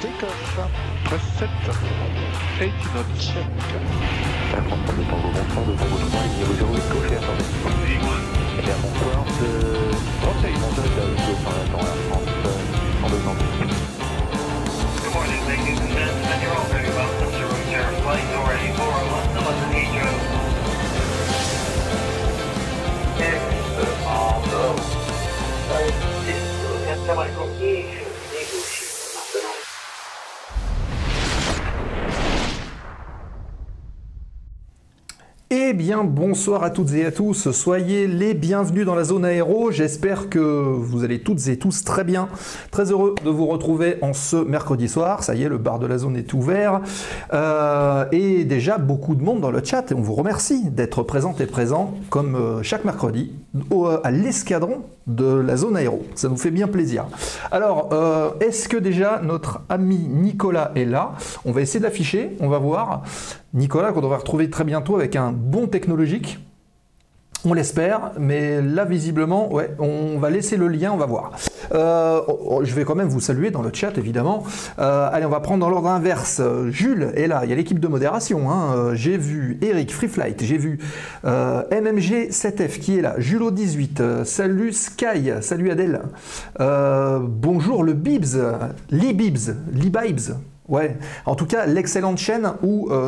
take-off. Press 7. 80 knots. Check. La France prend le temps au bonsoir, devant votre train, niveau 0, gauche et attendez. Et bien bonsoir, Conseil, bonsoir, de temps à la France, en deux ans. Good morning, ladies and gentlemen. You're all very welcome to Route Air Flight already 401 to London Heathrow. Siamo al completion, Eh bien, bonsoir à toutes et à tous, soyez les bienvenus dans la zone aéro, j'espère que vous allez toutes et tous très bien, très heureux de vous retrouver en ce mercredi soir, ça y est, le bar de la zone est ouvert, et déjà beaucoup de monde dans le chat, et on vous remercie d'être présentes et présents, comme chaque mercredi, à l'escadron de la zone aéro, ça nous fait bien plaisir. Alors, est-ce que déjà notre ami Nicolas est là? On va essayer de l'afficher, on va voir. Nicolas qu'on devrait retrouver très bientôt avec un bon technologique, on l'espère, mais là visiblement, ouais, on va laisser le lien, on va voir. Je vais quand même vous saluer dans le chat évidemment. Allez, on va prendre dans l'ordre inverse. Jules est là, il y a l'équipe de modération, hein. J'ai vu Eric Freeflight, j'ai vu MMG7F qui est là, Julo18, salut Sky, salut Adèle, bonjour le Bibs, Lee Bibs. Ouais, en tout cas l'excellente chaîne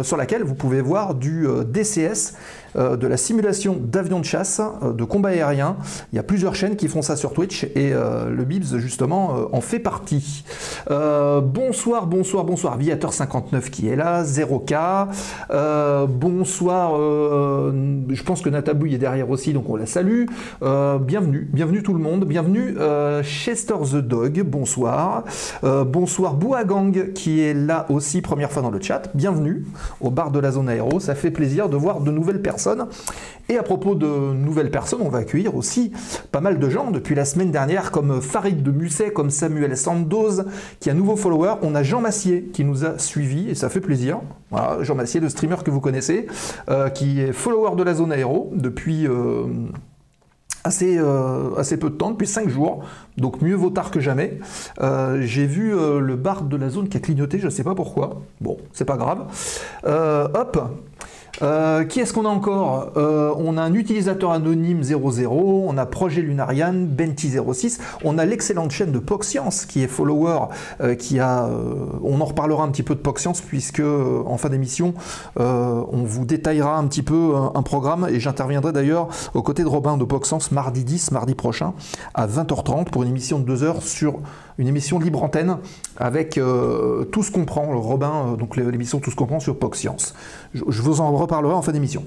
sur laquelle vous pouvez voir du DCS, de la simulation d'avions de chasse, de combat aérien. Il y a plusieurs chaînes qui font ça sur Twitch et le Bibs justement en fait partie. Bonsoir, Viator59 qui est là, 0K. Bonsoir, je pense que Natabouille est derrière aussi, donc on la salue. Bienvenue tout le monde, bienvenue Chester the Dog, bonsoir. Bonsoir Bouagang qui est là aussi, première fois dans le chat. Bienvenue au bar de la zone aéro, ça fait plaisir de voir de nouvelles personnes. Et à propos de nouvelles personnes, on va accueillir aussi pas mal de gens depuis la semaine dernière, comme Farid de Musset, comme Samuel Sandoz, qui est un nouveau follower. On a Jean Massier qui nous a suivis et ça fait plaisir. Voilà, Jean Massier, le streamer que vous connaissez, qui est follower de la zone aéro depuis assez peu de temps, depuis 5 jours, donc mieux vaut tard que jamais. J'ai vu le bar de la zone qui a clignoté, je ne sais pas pourquoi. Bon, c'est pas grave. Hop. Qui est-ce qu'on a encore? On a un utilisateur anonyme 00, on a Projet Lunarian, Benti06, on a l'excellente chaîne de PocScience qui est follower, on en reparlera un petit peu de PocScience puisque en fin d'émission on vous détaillera un petit peu un programme et j'interviendrai d'ailleurs aux côtés de Robin de PocScience mardi 10, mardi prochain à 20h30 pour une émission de 2 heures sur une émission libre antenne avec Tout ce qu'on prend, Robin, donc l'émission Tout ce qu'on prend sur PocScience. Je vous en reparlerai en fin d'émission.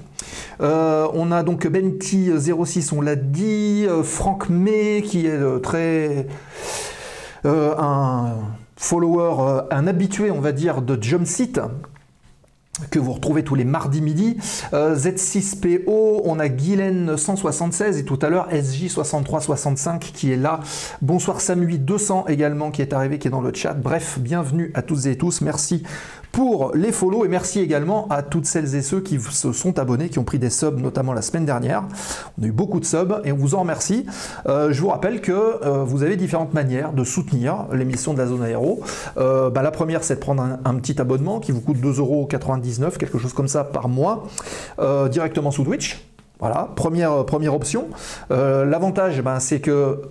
On a donc Benti06, on l'a dit, Franck May qui est un follower, un habitué on va dire de Jumpseat, que vous retrouvez tous les mardis midi, Z6PO, on a Guylaine 176 et tout à l'heure SJ6365 qui est là. Bonsoir Samui200 également qui est arrivé, qui est dans le chat. Bref, bienvenue à toutes et tous, merci pour les follow et merci également à toutes celles et ceux qui se sont abonnés, qui ont pris des subs notamment la semaine dernière. On a eu beaucoup de subs et on vous en remercie. Je vous rappelle que vous avez différentes manières de soutenir l'émission de la zone aéro. La première, c'est de prendre un petit abonnement qui vous coûte 2,99 €, quelque chose comme ça par mois, directement sous Twitch. Voilà, première option. L'avantage, c'est que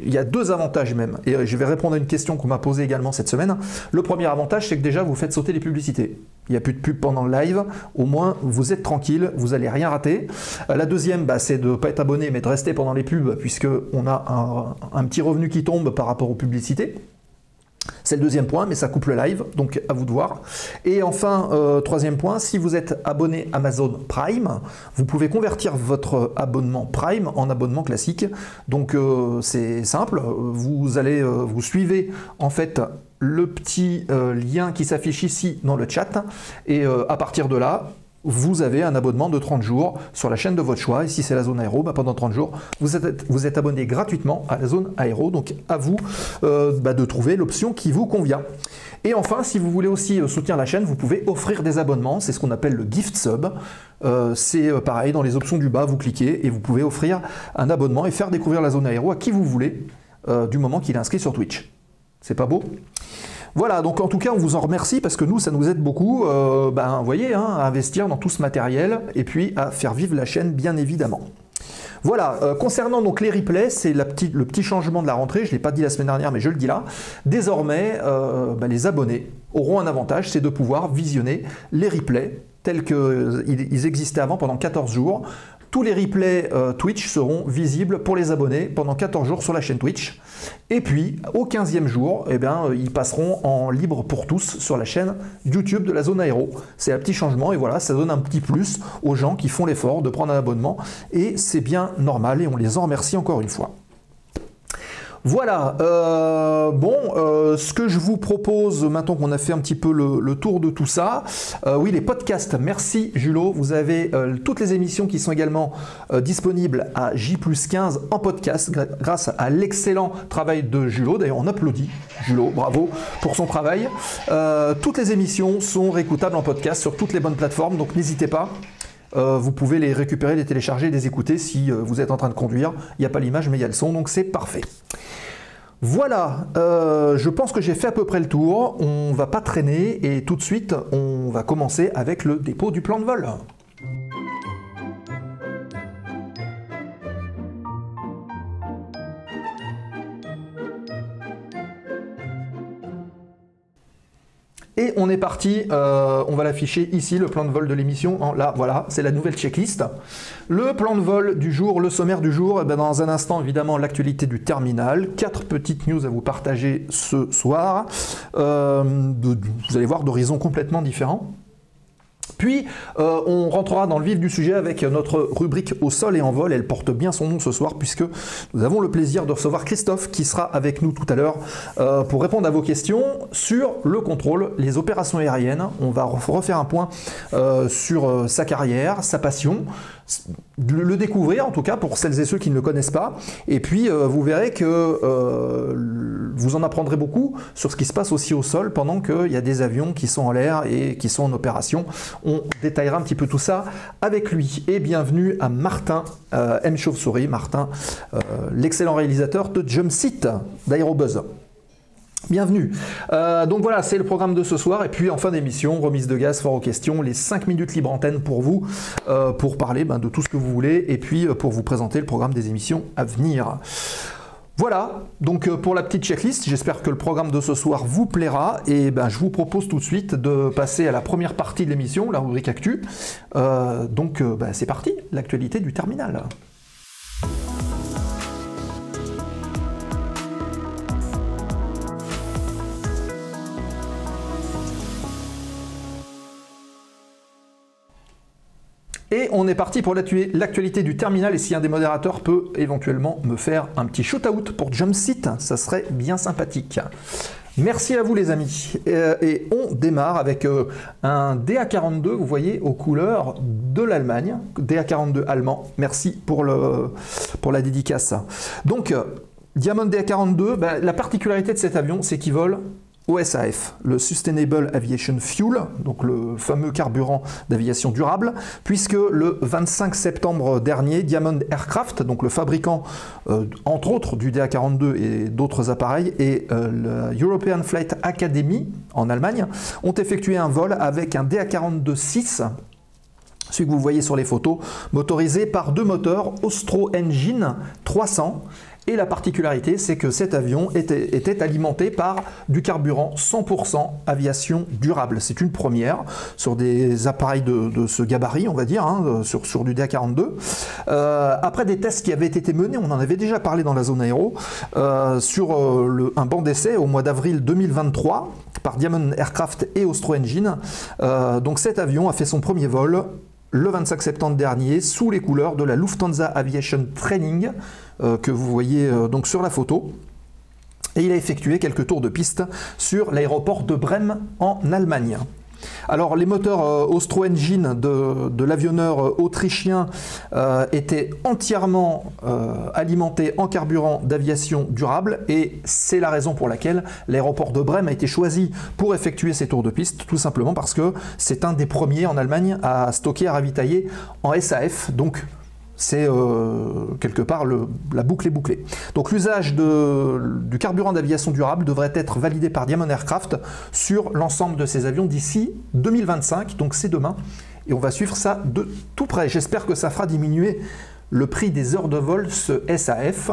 il y a 2 avantages même, et je vais répondre à une question qu'on m'a posée également cette semaine. Le premier avantage, c'est que déjà vous faites sauter les publicités. Il n'y a plus de pub pendant le live, au moins vous êtes tranquille, vous n'allez rien rater. La deuxième, c'est de ne pas être abonné, mais de rester pendant les pubs, puisqu'on a un petit revenu qui tombe par rapport aux publicités. C'est le deuxième point, mais ça coupe le live, donc à vous de voir. Et enfin, troisième point, si vous êtes abonné Amazon Prime, vous pouvez convertir votre abonnement Prime en abonnement classique. Donc c'est simple, vous suivez en fait le petit lien qui s'affiche ici dans le chat, et à partir de là, vous avez un abonnement de 30 jours sur la chaîne de votre choix. Et si c'est la zone aéro, pendant 30 jours, vous êtes abonné gratuitement à la zone aéro. Donc à vous de trouver l'option qui vous convient. Et enfin, si vous voulez aussi soutenir la chaîne, vous pouvez offrir des abonnements. C'est ce qu'on appelle le gift sub. C'est pareil, dans les options du bas, vous cliquez et vous pouvez offrir un abonnement et faire découvrir la zone aéro à qui vous voulez, du moment qu'il est inscrit sur Twitch. C'est pas beau ? Voilà, donc en tout cas, on vous en remercie parce que nous, ça nous aide beaucoup, vous voyez, hein, à investir dans tout ce matériel et puis à faire vivre la chaîne, bien évidemment. Voilà, concernant donc les replays, c'est le petit changement de la rentrée, je ne l'ai pas dit la semaine dernière, mais je le dis là. Désormais, les abonnés auront un avantage, c'est de pouvoir visionner les replays tels qu'ils existaient avant pendant 14 jours. Tous les replays Twitch seront visibles pour les abonnés pendant 14 jours sur la chaîne Twitch. Et puis, au 15e jour, ils passeront en libre pour tous sur la chaîne YouTube de la Zone Aéro. C'est un petit changement et voilà, ça donne un petit plus aux gens qui font l'effort de prendre un abonnement. Et c'est bien normal et on les en remercie encore une fois. Voilà, ce que je vous propose, maintenant qu'on a fait un petit peu le tour de tout ça, oui, les podcasts, merci Julot, vous avez toutes les émissions qui sont également disponibles à J+15 en podcast, grâce à l'excellent travail de Julot, d'ailleurs on applaudit Julot, bravo pour son travail. Toutes les émissions sont réécoutables en podcast sur toutes les bonnes plateformes, donc n'hésitez pas. Vous pouvez les récupérer, les télécharger, les écouter si vous êtes en train de conduire. Il n'y a pas l'image, mais il y a le son, donc c'est parfait. Voilà, je pense que j'ai fait à peu près le tour. On ne va pas traîner et tout de suite, on va commencer avec le dépôt du plan de vol. Et on est parti, on va l'afficher ici, le plan de vol de l'émission. Là, voilà, c'est la nouvelle checklist. Le plan de vol du jour, le sommaire du jour, dans un instant, évidemment, l'actualité du terminal. 4 petites news à vous partager ce soir. Vous allez voir d'horizons complètement différents. Puis, on rentrera dans le vif du sujet avec notre rubrique au sol et en vol. Elle porte bien son nom ce soir puisque nous avons le plaisir de recevoir Christophe qui sera avec nous tout à l'heure pour répondre à vos questions sur le contrôle, les opérations aériennes. On va refaire un point sur sa carrière, sa passion, le découvrir en tout cas pour celles et ceux qui ne le connaissent pas. Et puis, vous verrez que vous en apprendrez beaucoup sur ce qui se passe aussi au sol pendant qu'il y a des avions qui sont en l'air et qui sont en opération. On détaillera un petit peu tout ça avec lui. Et bienvenue à Martin M. Chauve-souris, Martin, l'excellent réalisateur de Jump Seat d'Aérobuzz. Bienvenue. Donc voilà, c'est le programme de ce soir. Et puis en fin d'émission, remise de gaz, fort aux questions, les 5 minutes libre antenne pour vous, pour parler de tout ce que vous voulez et puis pour vous présenter le programme des émissions à venir. Voilà, donc pour la petite checklist, j'espère que le programme de ce soir vous plaira et je vous propose tout de suite de passer à la première partie de l'émission, la rubrique Actu. C'est parti, l'actualité du terminal. Et on est parti pour l'actualité du terminal et si un des modérateurs peut éventuellement me faire un petit shoot-out pour Jump Seat, ça serait bien sympathique. Merci à vous les amis. Et on démarre avec un DA42, vous voyez, aux couleurs de l'Allemagne, DA42 allemand. Merci pour la dédicace. Donc, Diamond DA42, la particularité de cet avion, c'est qu'il vole au SAF, le Sustainable Aviation Fuel, donc le fameux carburant d'aviation durable, puisque le 25 septembre dernier, Diamond Aircraft, donc le fabricant entre autres du DA42 et d'autres appareils, et la European Flight Academy en Allemagne, ont effectué un vol avec un DA42-6, celui que vous voyez sur les photos, motorisé par 2 moteurs Austro Engine 300. Et la particularité, c'est que cet avion était alimenté par du carburant 100% aviation durable. C'est une première sur des appareils de ce gabarit, on va dire, sur du DA42. Après des tests qui avaient été menés, on en avait déjà parlé dans la zone aéro, sur un banc d'essai au mois d'avril 2023 par Diamond Aircraft et Austro Engine. Donc cet avion a fait son premier vol le 25 septembre dernier sous les couleurs de la Lufthansa Aviation Training, que vous voyez donc sur la photo. Et il a effectué quelques tours de piste sur l'aéroport de Brême en Allemagne. Alors les moteurs Austro Engine de l'avionneur autrichien étaient entièrement alimentés en carburant d'aviation durable et c'est la raison pour laquelle l'aéroport de Brême a été choisi pour effectuer ces tours de piste, tout simplement parce que c'est un des premiers en Allemagne à stocker, à ravitailler en SAF, donc c'est quelque part la boucle est bouclée. Donc l'usage du carburant d'aviation durable devrait être validé par Diamond Aircraft sur l'ensemble de ces avions d'ici 2025, donc c'est demain, et on va suivre ça de tout près. J'espère que ça fera diminuer le prix des heures de vol, ce SAF.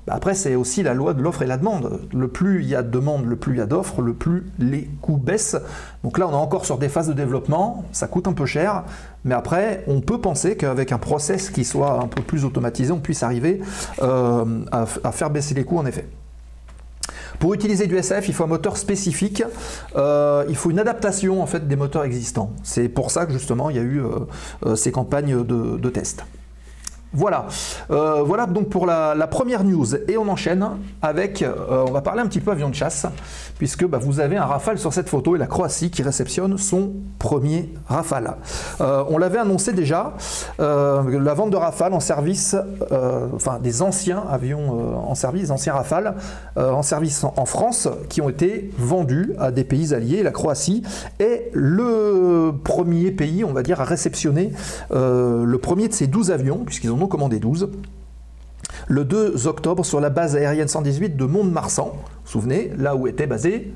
Après, c'est aussi la loi de l'offre et la demande. Le plus il y a de demande, le plus il y a d'offres, le plus les coûts baissent. Donc là, on est encore sur des phases de développement, ça coûte un peu cher, mais après, on peut penser qu'avec un process qui soit un peu plus automatisé, on puisse arriver à faire baisser les coûts en effet. Pour utiliser du SAF, il faut un moteur spécifique, il faut une adaptation en fait des moteurs existants. C'est pour ça que justement, il y a eu ces campagnes de tests. Voilà, voilà donc pour la première news, et on enchaîne avec, on va parler un petit peu avion de chasse, puisque vous avez un Rafale sur cette photo et la Croatie qui réceptionne son premier Rafale. On l'avait annoncé déjà, la vente de Rafale en service, enfin des anciens avions en service, des anciens Rafale en service en France qui ont été vendus à des pays alliés. La Croatie est le premier pays, on va dire, à réceptionner le premier de ces 12 avions, puisqu'ils en ont commandé 12, le 2 octobre sur la base aérienne 118 de Mont-de-Marsan. Vous vous souvenez, là où était basé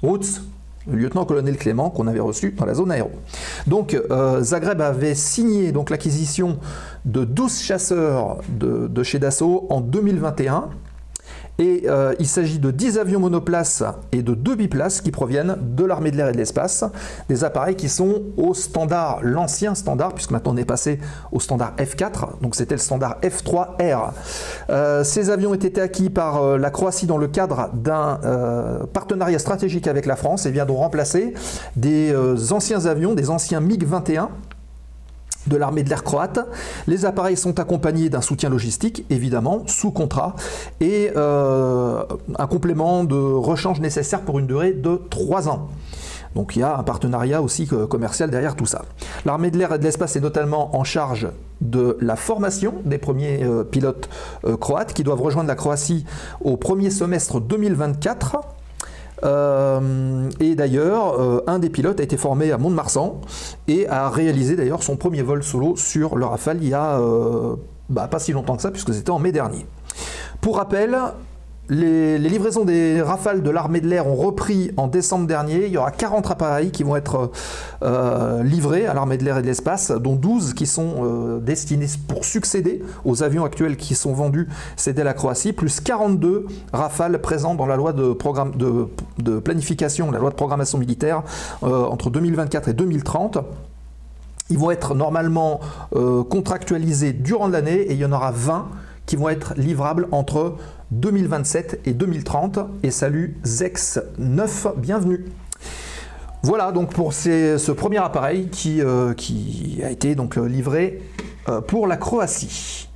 Roots, le lieutenant-colonel Clément, qu'on avait reçu dans la zone aéro. Donc Zagreb avait signé l'acquisition de 12 chasseurs de chez Dassault en 2021. Et il s'agit de 10 avions monoplaces et de 2 biplaces qui proviennent de l'armée de l'air et de l'espace, des appareils qui sont au standard, l'ancien standard, puisque maintenant on est passé au standard F4, donc c'était le standard F3R. Ces avions ont été acquis par la Croatie dans le cadre d'un partenariat stratégique avec la France et viendront remplacer des anciens avions, des anciens MiG-21, de l'armée de l'air croate. Les appareils sont accompagnés d'un soutien logistique, évidemment, sous contrat, et un complément de rechange nécessaire pour une durée de 3 ans. Donc il y a un partenariat aussi commercial derrière tout ça. L'armée de l'air et de l'espace est notamment en charge de la formation des premiers pilotes croates qui doivent rejoindre la Croatie au premier semestre 2024. Et d'ailleurs, un des pilotes a été formé à Mont-de-Marsan et a réalisé d'ailleurs son premier vol solo sur le Rafale il y a pas si longtemps que ça, puisque c'était en mai dernier. Pour rappel, les livraisons des Rafales de l'armée de l'air ont repris en décembre dernier. Il y aura 40 appareils qui vont être livrés à l'armée de l'air et de l'espace, dont 12 qui sont destinés pour succéder aux avions actuels qui sont vendus, c'était la Croatie, plus 42 Rafales présents dans la loi de planification, la loi de programmation militaire entre 2024 et 2030. Ils vont être normalement contractualisés durant l'année et il y en aura 20 qui vont être livrables entre 2027 et 2030. Et salut Zex 9, bienvenue. Voilà donc pour ce premier appareil qui a été donc livré pour la Croatie.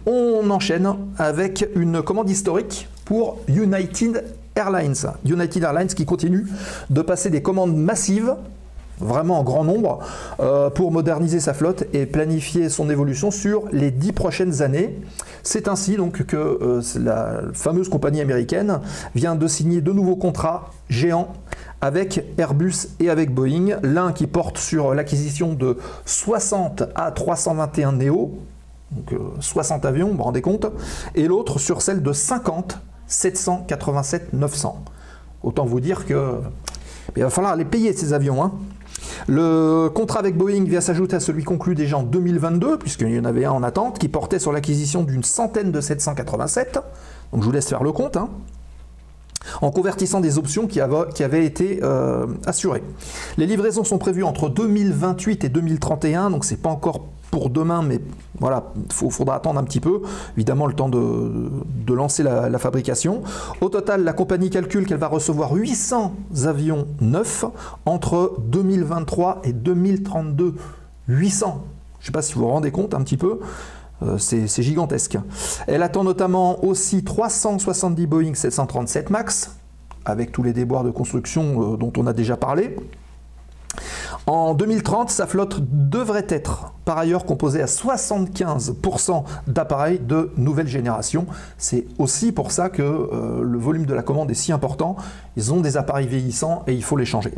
On enchaîne avec une commande historique pour United Airlines. United Airlines qui continue de passer des commandes massives, vraiment en grand nombre, pour moderniser sa flotte et planifier son évolution sur les 10 prochaines années. C'est ainsi donc que la fameuse compagnie américaine vient de signer de nouveaux contrats géants avec Airbus et avec Boeing, l'un qui porte sur l'acquisition de 60 A321 Neo, donc 60 avions, vous vous rendez compte, et l'autre sur celle de 50 787-900. Autant vous dire que il va falloir les payer ces avions, hein. Le contrat avec Boeing vient s'ajouter à celui conclu déjà en 2022, puisqu'il y en avait un en attente, qui portait sur l'acquisition d'une centaine de 787. Donc je vous laisse faire le compte, hein, en convertissant des options qui avaient été assurées. Les livraisons sont prévues entre 2028 et 2031, donc c'est pas encore pour demain, mais voilà, il faudra attendre un petit peu, évidemment le temps de lancer la fabrication. Au total, la compagnie calcule qu'elle va recevoir 800 avions neufs entre 2023 et 2032. 800, je ne sais pas si vous vous rendez compte un petit peu, c'est gigantesque. Elle attend notamment aussi 370 Boeing 737 MAX, avec tous les déboires de construction dont on a déjà parlé. En 2030, sa flotte devrait être par ailleurs composée à 75% d'appareils de nouvelle génération. C'est aussi pour ça que le volume de la commande est si important. Ils ont des appareils vieillissants et il faut les changer.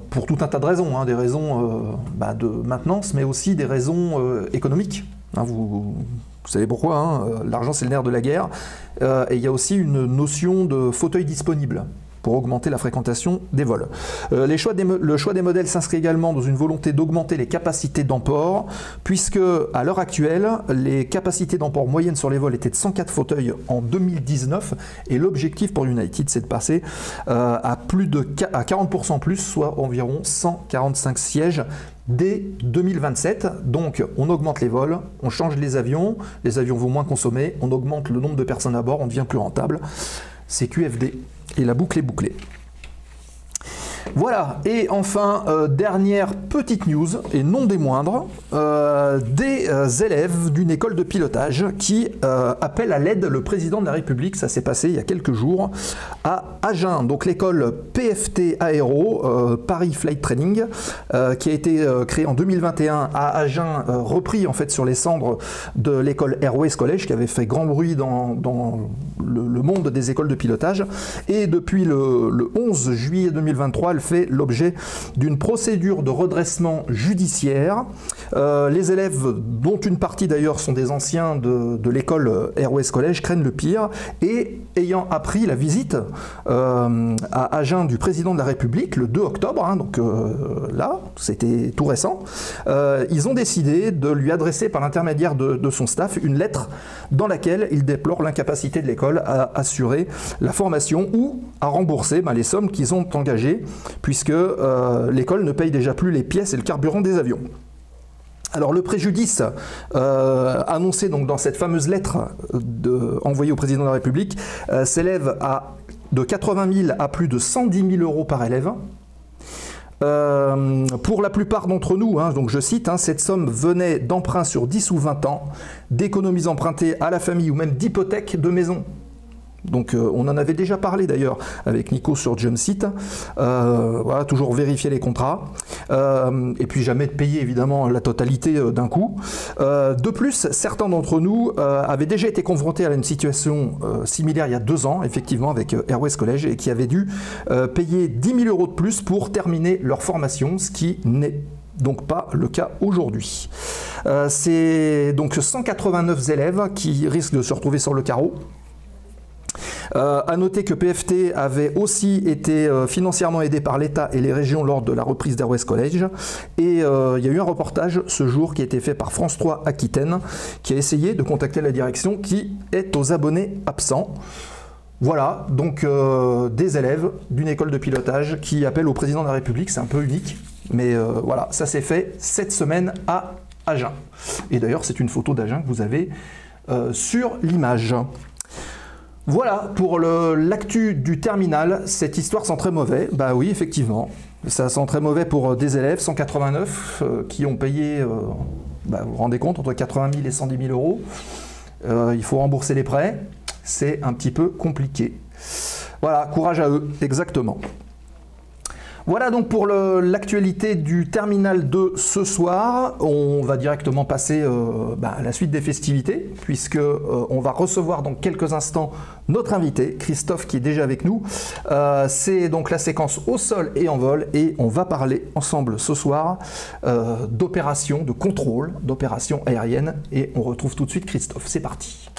Pour tout un tas de raisons, hein, des raisons de maintenance, mais aussi des raisons économiques. Hein, vous savez pourquoi, hein, l'argent c'est le nerf de la guerre. Et il y a aussi une notion de fauteuil disponible pour augmenter la fréquentation des vols. Le choix des modèles s'inscrit également dans une volonté d'augmenter les capacités d'emport, puisque à l'heure actuelle, les capacités d'emport moyennes sur les vols étaient de 104 fauteuils en 2019, et l'objectif pour United, c'est de passer à 40% plus, soit environ 145 sièges dès 2027. Donc on augmente les vols, on change les avions vont moins consommer, on augmente le nombre de personnes à bord, on devient plus rentable. C'est QFD. Et la boucle est bouclée. Voilà, et enfin, dernière petite news, et non des moindres, des élèves d'une école de pilotage qui appellent à l'aide le président de la République. Ça s'est passé il y a quelques jours à Agen, donc l'école PFT Aéro, Paris Flight Training, qui a été créée en 2021 à Agen, repris en fait sur les cendres de l'école Airways College, qui avait fait grand bruit dans le monde des écoles de pilotage. Et depuis le 11 juillet 2023, elle fait l'objet d'une procédure de redressement judiciaire. Les élèves, dont une partie d'ailleurs sont des anciens de l'école Airways College, craignent le pire, et ayant appris la visite à Agen du président de la République le 2 octobre, hein, donc là, c'était tout récent, ils ont décidé de lui adresser par l'intermédiaire de son staff une lettre dans laquelle il déplore l'incapacité de l'école à assurer la formation ou à rembourser les sommes qu'ils ont engagées, puisque l'école ne paye déjà plus les pièces et le carburant des avions. Alors le préjudice annoncé donc dans cette fameuse lettre envoyée au président de la République s'élève de 80 000 à plus de 110 000 euros par élève. Pour la plupart d'entre nous, hein, donc je cite, hein, cette somme venait d'emprunts sur 10 ou 20 ans, d'économies empruntées à la famille ou même d'hypothèques de maison. Donc on en avait déjà parlé d'ailleurs avec Nico sur Jumpseat. Voilà, toujours vérifier les contrats et puis jamais de payer évidemment la totalité d'un coup. De plus, certains d'entre nous avaient déjà été confrontés à une situation similaire il y a 2 ans, effectivement, avec Airways College, et qui avaient dû payer 10 000 euros de plus pour terminer leur formation, ce qui n'est donc pas le cas aujourd'hui. C'est donc 189 élèves qui risquent de se retrouver sur le carreau. À noter que PFT avait aussi été financièrement aidé par l'État et les régions lors de la reprise d'Airways College. Et il y a eu un reportage ce jour qui a été fait par France 3 Aquitaine, qui a essayé de contacter la direction qui est aux abonnés absents. Voilà, donc des élèves d'une école de pilotage qui appellent au président de la République. C'est un peu unique, mais voilà, ça s'est fait cette semaine à Agen. Et d'ailleurs, c'est une photo d'Agen que vous avez sur l'image. Voilà pour l'actu du terminal. Cette histoire sent très mauvais. Bah oui, effectivement, ça sent très mauvais pour des élèves, 189 qui ont payé, vous vous rendez compte, entre 80 000 et 110 000 euros. Il faut rembourser les prêts, c'est un petit peu compliqué. Voilà, courage à eux, exactement. Voilà donc pour l'actualité du terminal de ce soir. On va directement passer à la suite des festivités, puisque on va recevoir dans quelques instants notre invité, Christophe, qui est déjà avec nous. C'est donc la séquence au sol et en vol, et on va parler ensemble ce soir d'opérations, de contrôle, d'opérations aériennes, et on retrouve tout de suite Christophe. C'est parti.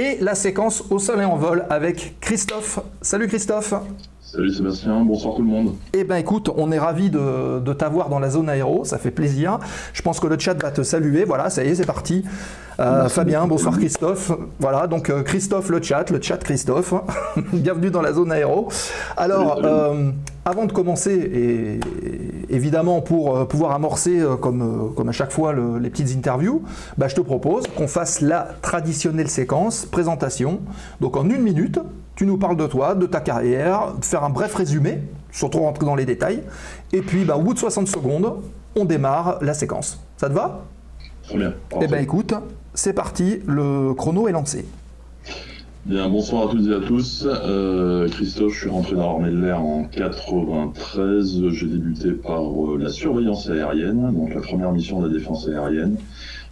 Et la séquence au sol et en vol avec Christophe. Salut Christophe. Salut Sébastien, bonsoir tout le monde. Eh bien écoute, on est ravis de t'avoir dans la zone aéro, ça fait plaisir. Je pense que le chat va te saluer, voilà, ça y est, c'est parti. Fabien, bonsoir Christophe. Voilà, donc Christophe le chat Christophe. Bienvenue dans la zone aéro. Alors, avant de commencer, et évidemment pour pouvoir amorcer comme à chaque fois les petites interviews, je te propose qu'on fasse la traditionnelle séquence présentation. Donc en 1 minute, tu nous parles de toi, de ta carrière, de faire un bref résumé, sans trop rentrer dans les détails. Et puis au bout de 60 secondes, on démarre la séquence. Ça te va ? Très bien. Eh bien écoute, c'est parti, le chrono est lancé. Bien, bonsoir à toutes et à tous. Christophe, je suis rentré dans l'armée de l'air en 93. J'ai débuté par la surveillance aérienne, donc la première mission de la défense aérienne.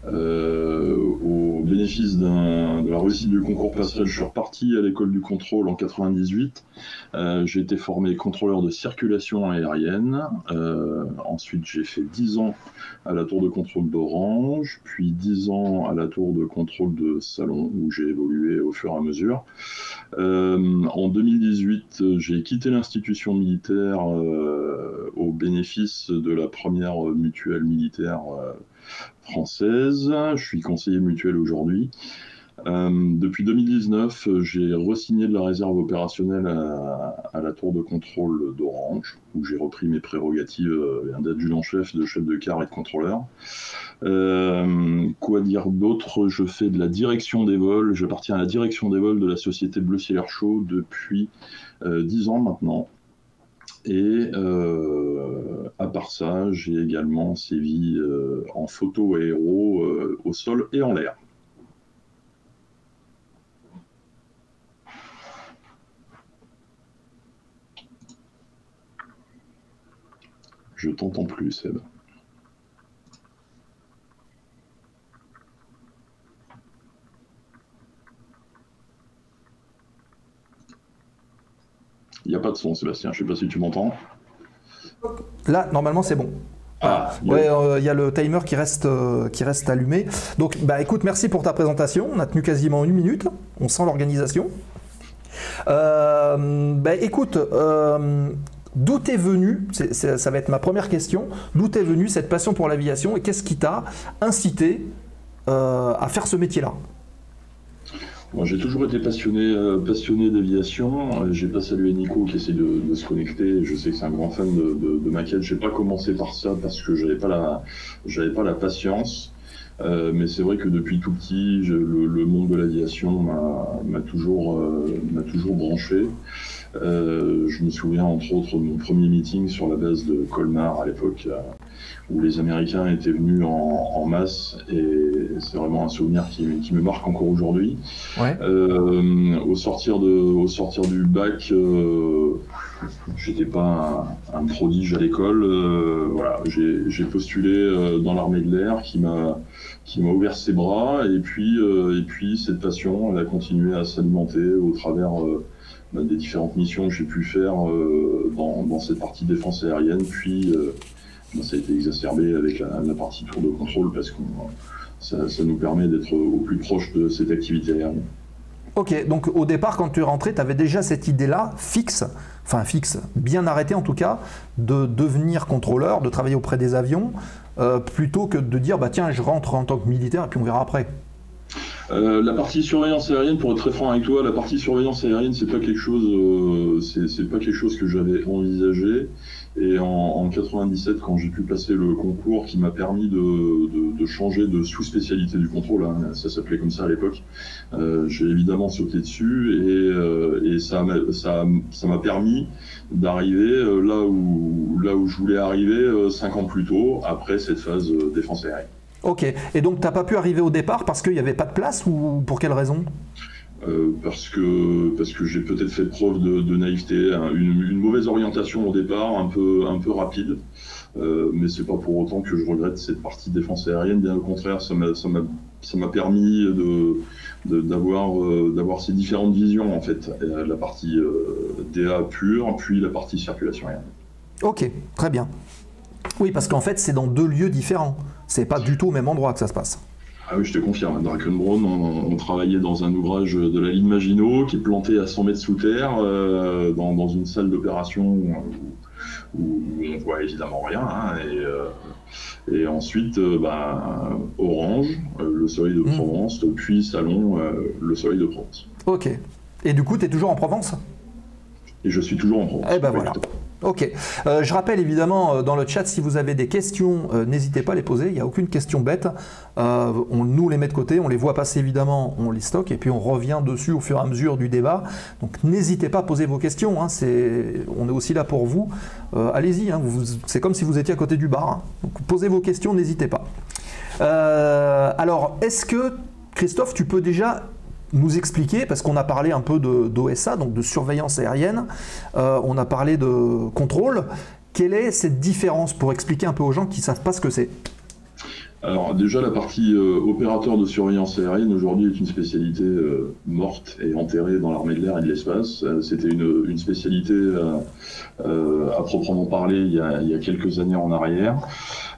Au bénéfice de la réussite du concours passerelle, je suis reparti à l'école du contrôle en 98. J'ai été formé contrôleur de circulation aérienne. Ensuite, j'ai fait 10 ans à la tour de contrôle d'Orange, puis 10 ans à la tour de contrôle de Salon, où j'ai évolué au fur et à mesure. En 2018, j'ai quitté l'institution militaire au bénéfice de la première mutuelle militaire française. Je suis conseiller mutuel aujourd'hui. Depuis 2019, j'ai re-signé de la réserve opérationnelle à la tour de contrôle d'Orange, où j'ai repris mes prérogatives d'adjudant-chef, de chef de car et de contrôleur. Quoi dire d'autre? Je fais de la direction des vols. J'appartiens à la direction des vols de la société Bleu Ciel Air Chaud depuis 10 ans maintenant. Et à part ça, j'ai également sévi en photo aéro au sol et en l'air. Je t'entends plus, Seb. Il n'y a pas de son, Sébastien. Je ne sais pas si tu m'entends. Là, normalement, c'est bon. Ah, ouais, il y a le timer qui reste allumé. Donc, bah, écoute, merci pour ta présentation. On a tenu quasiment 1 minute. On sent l'organisation. Écoute, d'où t'es venu, ça va être ma première question, d'où t'es venu cette passion pour l'aviation et qu'est-ce qui t'a incité à faire ce métier-là? Moi, j'ai toujours été passionné d'aviation. J'ai pas salué Nico qui essaie de se connecter. Je sais que c'est un grand fan de maquettes. J'ai pas commencé par ça parce que j'avais pas la patience. Mais c'est vrai que depuis tout petit, le monde de l'aviation m'a toujours branché. Je me souviens entre autres de mon premier meeting sur la base de Colmar à l'époque, où les Américains étaient venus en masse, et c'est vraiment un souvenir qui me marque encore aujourd'hui. Ouais. Au sortir du bac, j'étais pas un prodige à l'école. Voilà, j'ai postulé dans l'armée de l'air qui m'a ouvert ses bras, et puis cette passion, elle a continué à s'alimenter au travers des différentes missions que j'ai pu faire dans cette partie défense aérienne, puis ça a été exacerbé avec la partie tour de contrôle parce que ça nous permet d'être au plus proche de cette activité aérienne. Ok, donc au départ, quand tu es rentré, tu avais déjà cette idée-là, fixe, bien arrêtée en tout cas, de devenir contrôleur, de travailler auprès des avions, plutôt que de dire, bah tiens, je rentre en tant que militaire et puis on verra après. La partie surveillance aérienne, pour être très franc avec toi, la partie surveillance aérienne, c'est pas quelque chose que j'avais envisagé. Et en 97, quand j'ai pu passer le concours qui m'a permis de changer de sous-spécialité du contrôle, hein, ça s'appelait comme ça à l'époque, j'ai évidemment sauté dessus et ça m'a permis d'arriver là où je voulais arriver 5 ans plus tôt, après cette phase défense aérienne. Ok, et donc tu n'as pas pu arriver au départ parce qu'il n'y avait pas de place ou pour quelle raison ? Parce que j'ai peut-être fait preuve de naïveté, hein, une mauvaise orientation au départ, un peu rapide, mais c'est pas pour autant que je regrette cette partie défense aérienne. Bien au contraire, ça m'a permis d'avoir ces différentes visions en fait, la partie DA pure, puis la partie circulation aérienne. Ok, très bien. Oui, parce qu'en fait, c'est dans 2 lieux différents. C'est pas du tout au même endroit que ça se passe. Ah oui, je te confirme. À Drakensbrunn, on travaillait dans un ouvrage de la ligne Maginot qui est planté à 100 mètres sous terre, dans une salle d'opération où on voit évidemment rien. Hein, et ensuite, Orange, le Soleil de Provence, puis Salon, le Soleil de Provence. Ok. Et du coup, tu es toujours en Provence ? Et je suis toujours en Provence. Eh ben voilà. Ok. Je rappelle évidemment dans le chat, si vous avez des questions, n'hésitez pas à les poser. Il n'y a aucune question bête. On nous les met de côté, on les voit passer évidemment, on les stocke et puis on revient dessus au fur et à mesure du débat. Donc n'hésitez pas à poser vos questions. Hein, on est aussi là pour vous. Allez-y, hein, c'est comme si vous étiez à côté du bar. Hein. Donc posez vos questions, n'hésitez pas. Alors, est-ce que, Christophe, tu peux déjà nous expliquer, parce qu'on a parlé un peu d'OSA, donc de surveillance aérienne, on a parlé de contrôle. Quelle est cette différence pour expliquer un peu aux gens qui ne savent pas ce que c'est ? Alors déjà la partie opérateur de surveillance aérienne aujourd'hui est une spécialité morte et enterrée dans l'armée de l'air et de l'espace. C'était une spécialité à proprement parler il y a quelques années en arrière.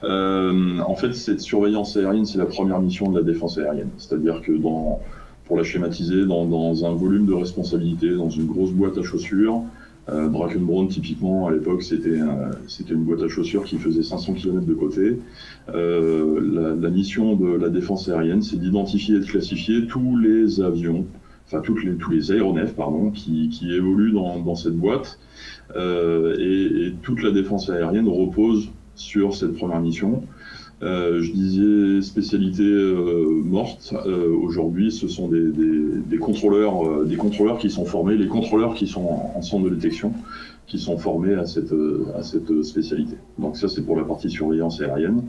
En fait, cette surveillance aérienne, c'est la première mission de la défense aérienne. C'est-à-dire que pour la schématiser, dans un volume de responsabilité, dans une grosse boîte à chaussures, Brackenbrown, typiquement, à l'époque, c'était une boîte à chaussures qui faisait 500 km de côté. La mission de la défense aérienne, c'est d'identifier et de classifier tous les avions, enfin tous les aéronefs, pardon, qui évoluent dans cette boîte. Et toute la défense aérienne repose sur cette première mission. Je disais spécialité morte. Aujourd'hui, ce sont des contrôleurs qui sont formés, les contrôleurs qui sont en centre de détection, qui sont formés à cette spécialité. Donc ça, c'est pour la partie surveillance aérienne.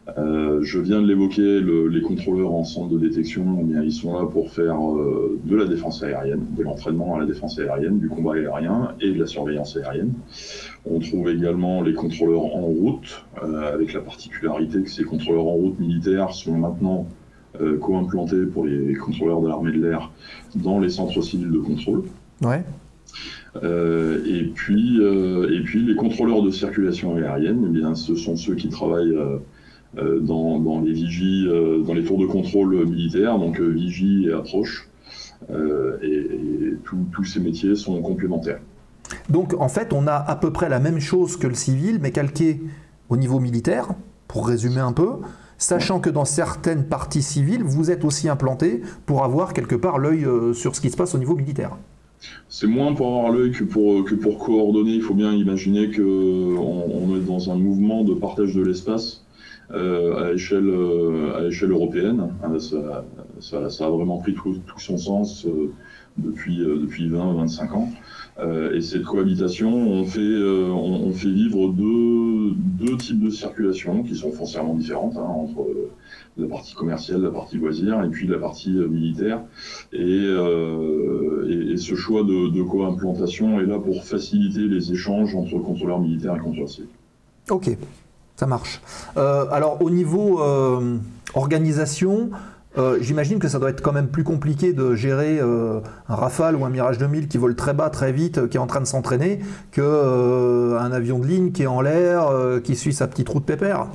Je viens de l'évoquer, les contrôleurs en centre de détection, eh bien, ils sont là pour faire de la défense aérienne, de l'entraînement à la défense aérienne, du combat aérien et de la surveillance aérienne. On trouve également les contrôleurs en route, avec la particularité que ces contrôleurs en route militaires sont maintenant co-implantés pour les contrôleurs de l'armée de l'air dans les centres civils de contrôle. Ouais. Et puis les contrôleurs de circulation aérienne, eh bien, ce sont ceux qui travaillent dans les vigies, dans les tours de contrôle militaires, donc vigie et approche. Et tous ces métiers sont complémentaires. Donc en fait, on a à peu près la même chose que le civil, mais calqué au niveau militaire, pour résumer un peu, sachant que dans certaines parties civiles, vous êtes aussi implanté pour avoir quelque part l'œil sur ce qui se passe au niveau militaire. C'est moins pour avoir l'œil que pour coordonner. Il faut bien imaginer qu'on est dans un mouvement de partage de l'espace à échelle européenne. Ça a vraiment pris tout son sens depuis 20-25 ans. Et cette cohabitation, on fait vivre deux types de circulation qui sont foncièrement différentes, entre la partie commerciale, la partie loisir et puis la partie militaire. Et ce choix de co-implantation est là pour faciliter les échanges entre contrôleurs militaires et contrôleurs civils. Ok. Ça marche. Alors au niveau organisation, j'imagine que ça doit être quand même plus compliqué de gérer un Rafale ou un Mirage 2000 qui vole très bas, très vite, qui est en train de s'entraîner, qu'un avion de ligne qui est en l'air, qui suit sa petite route pépère.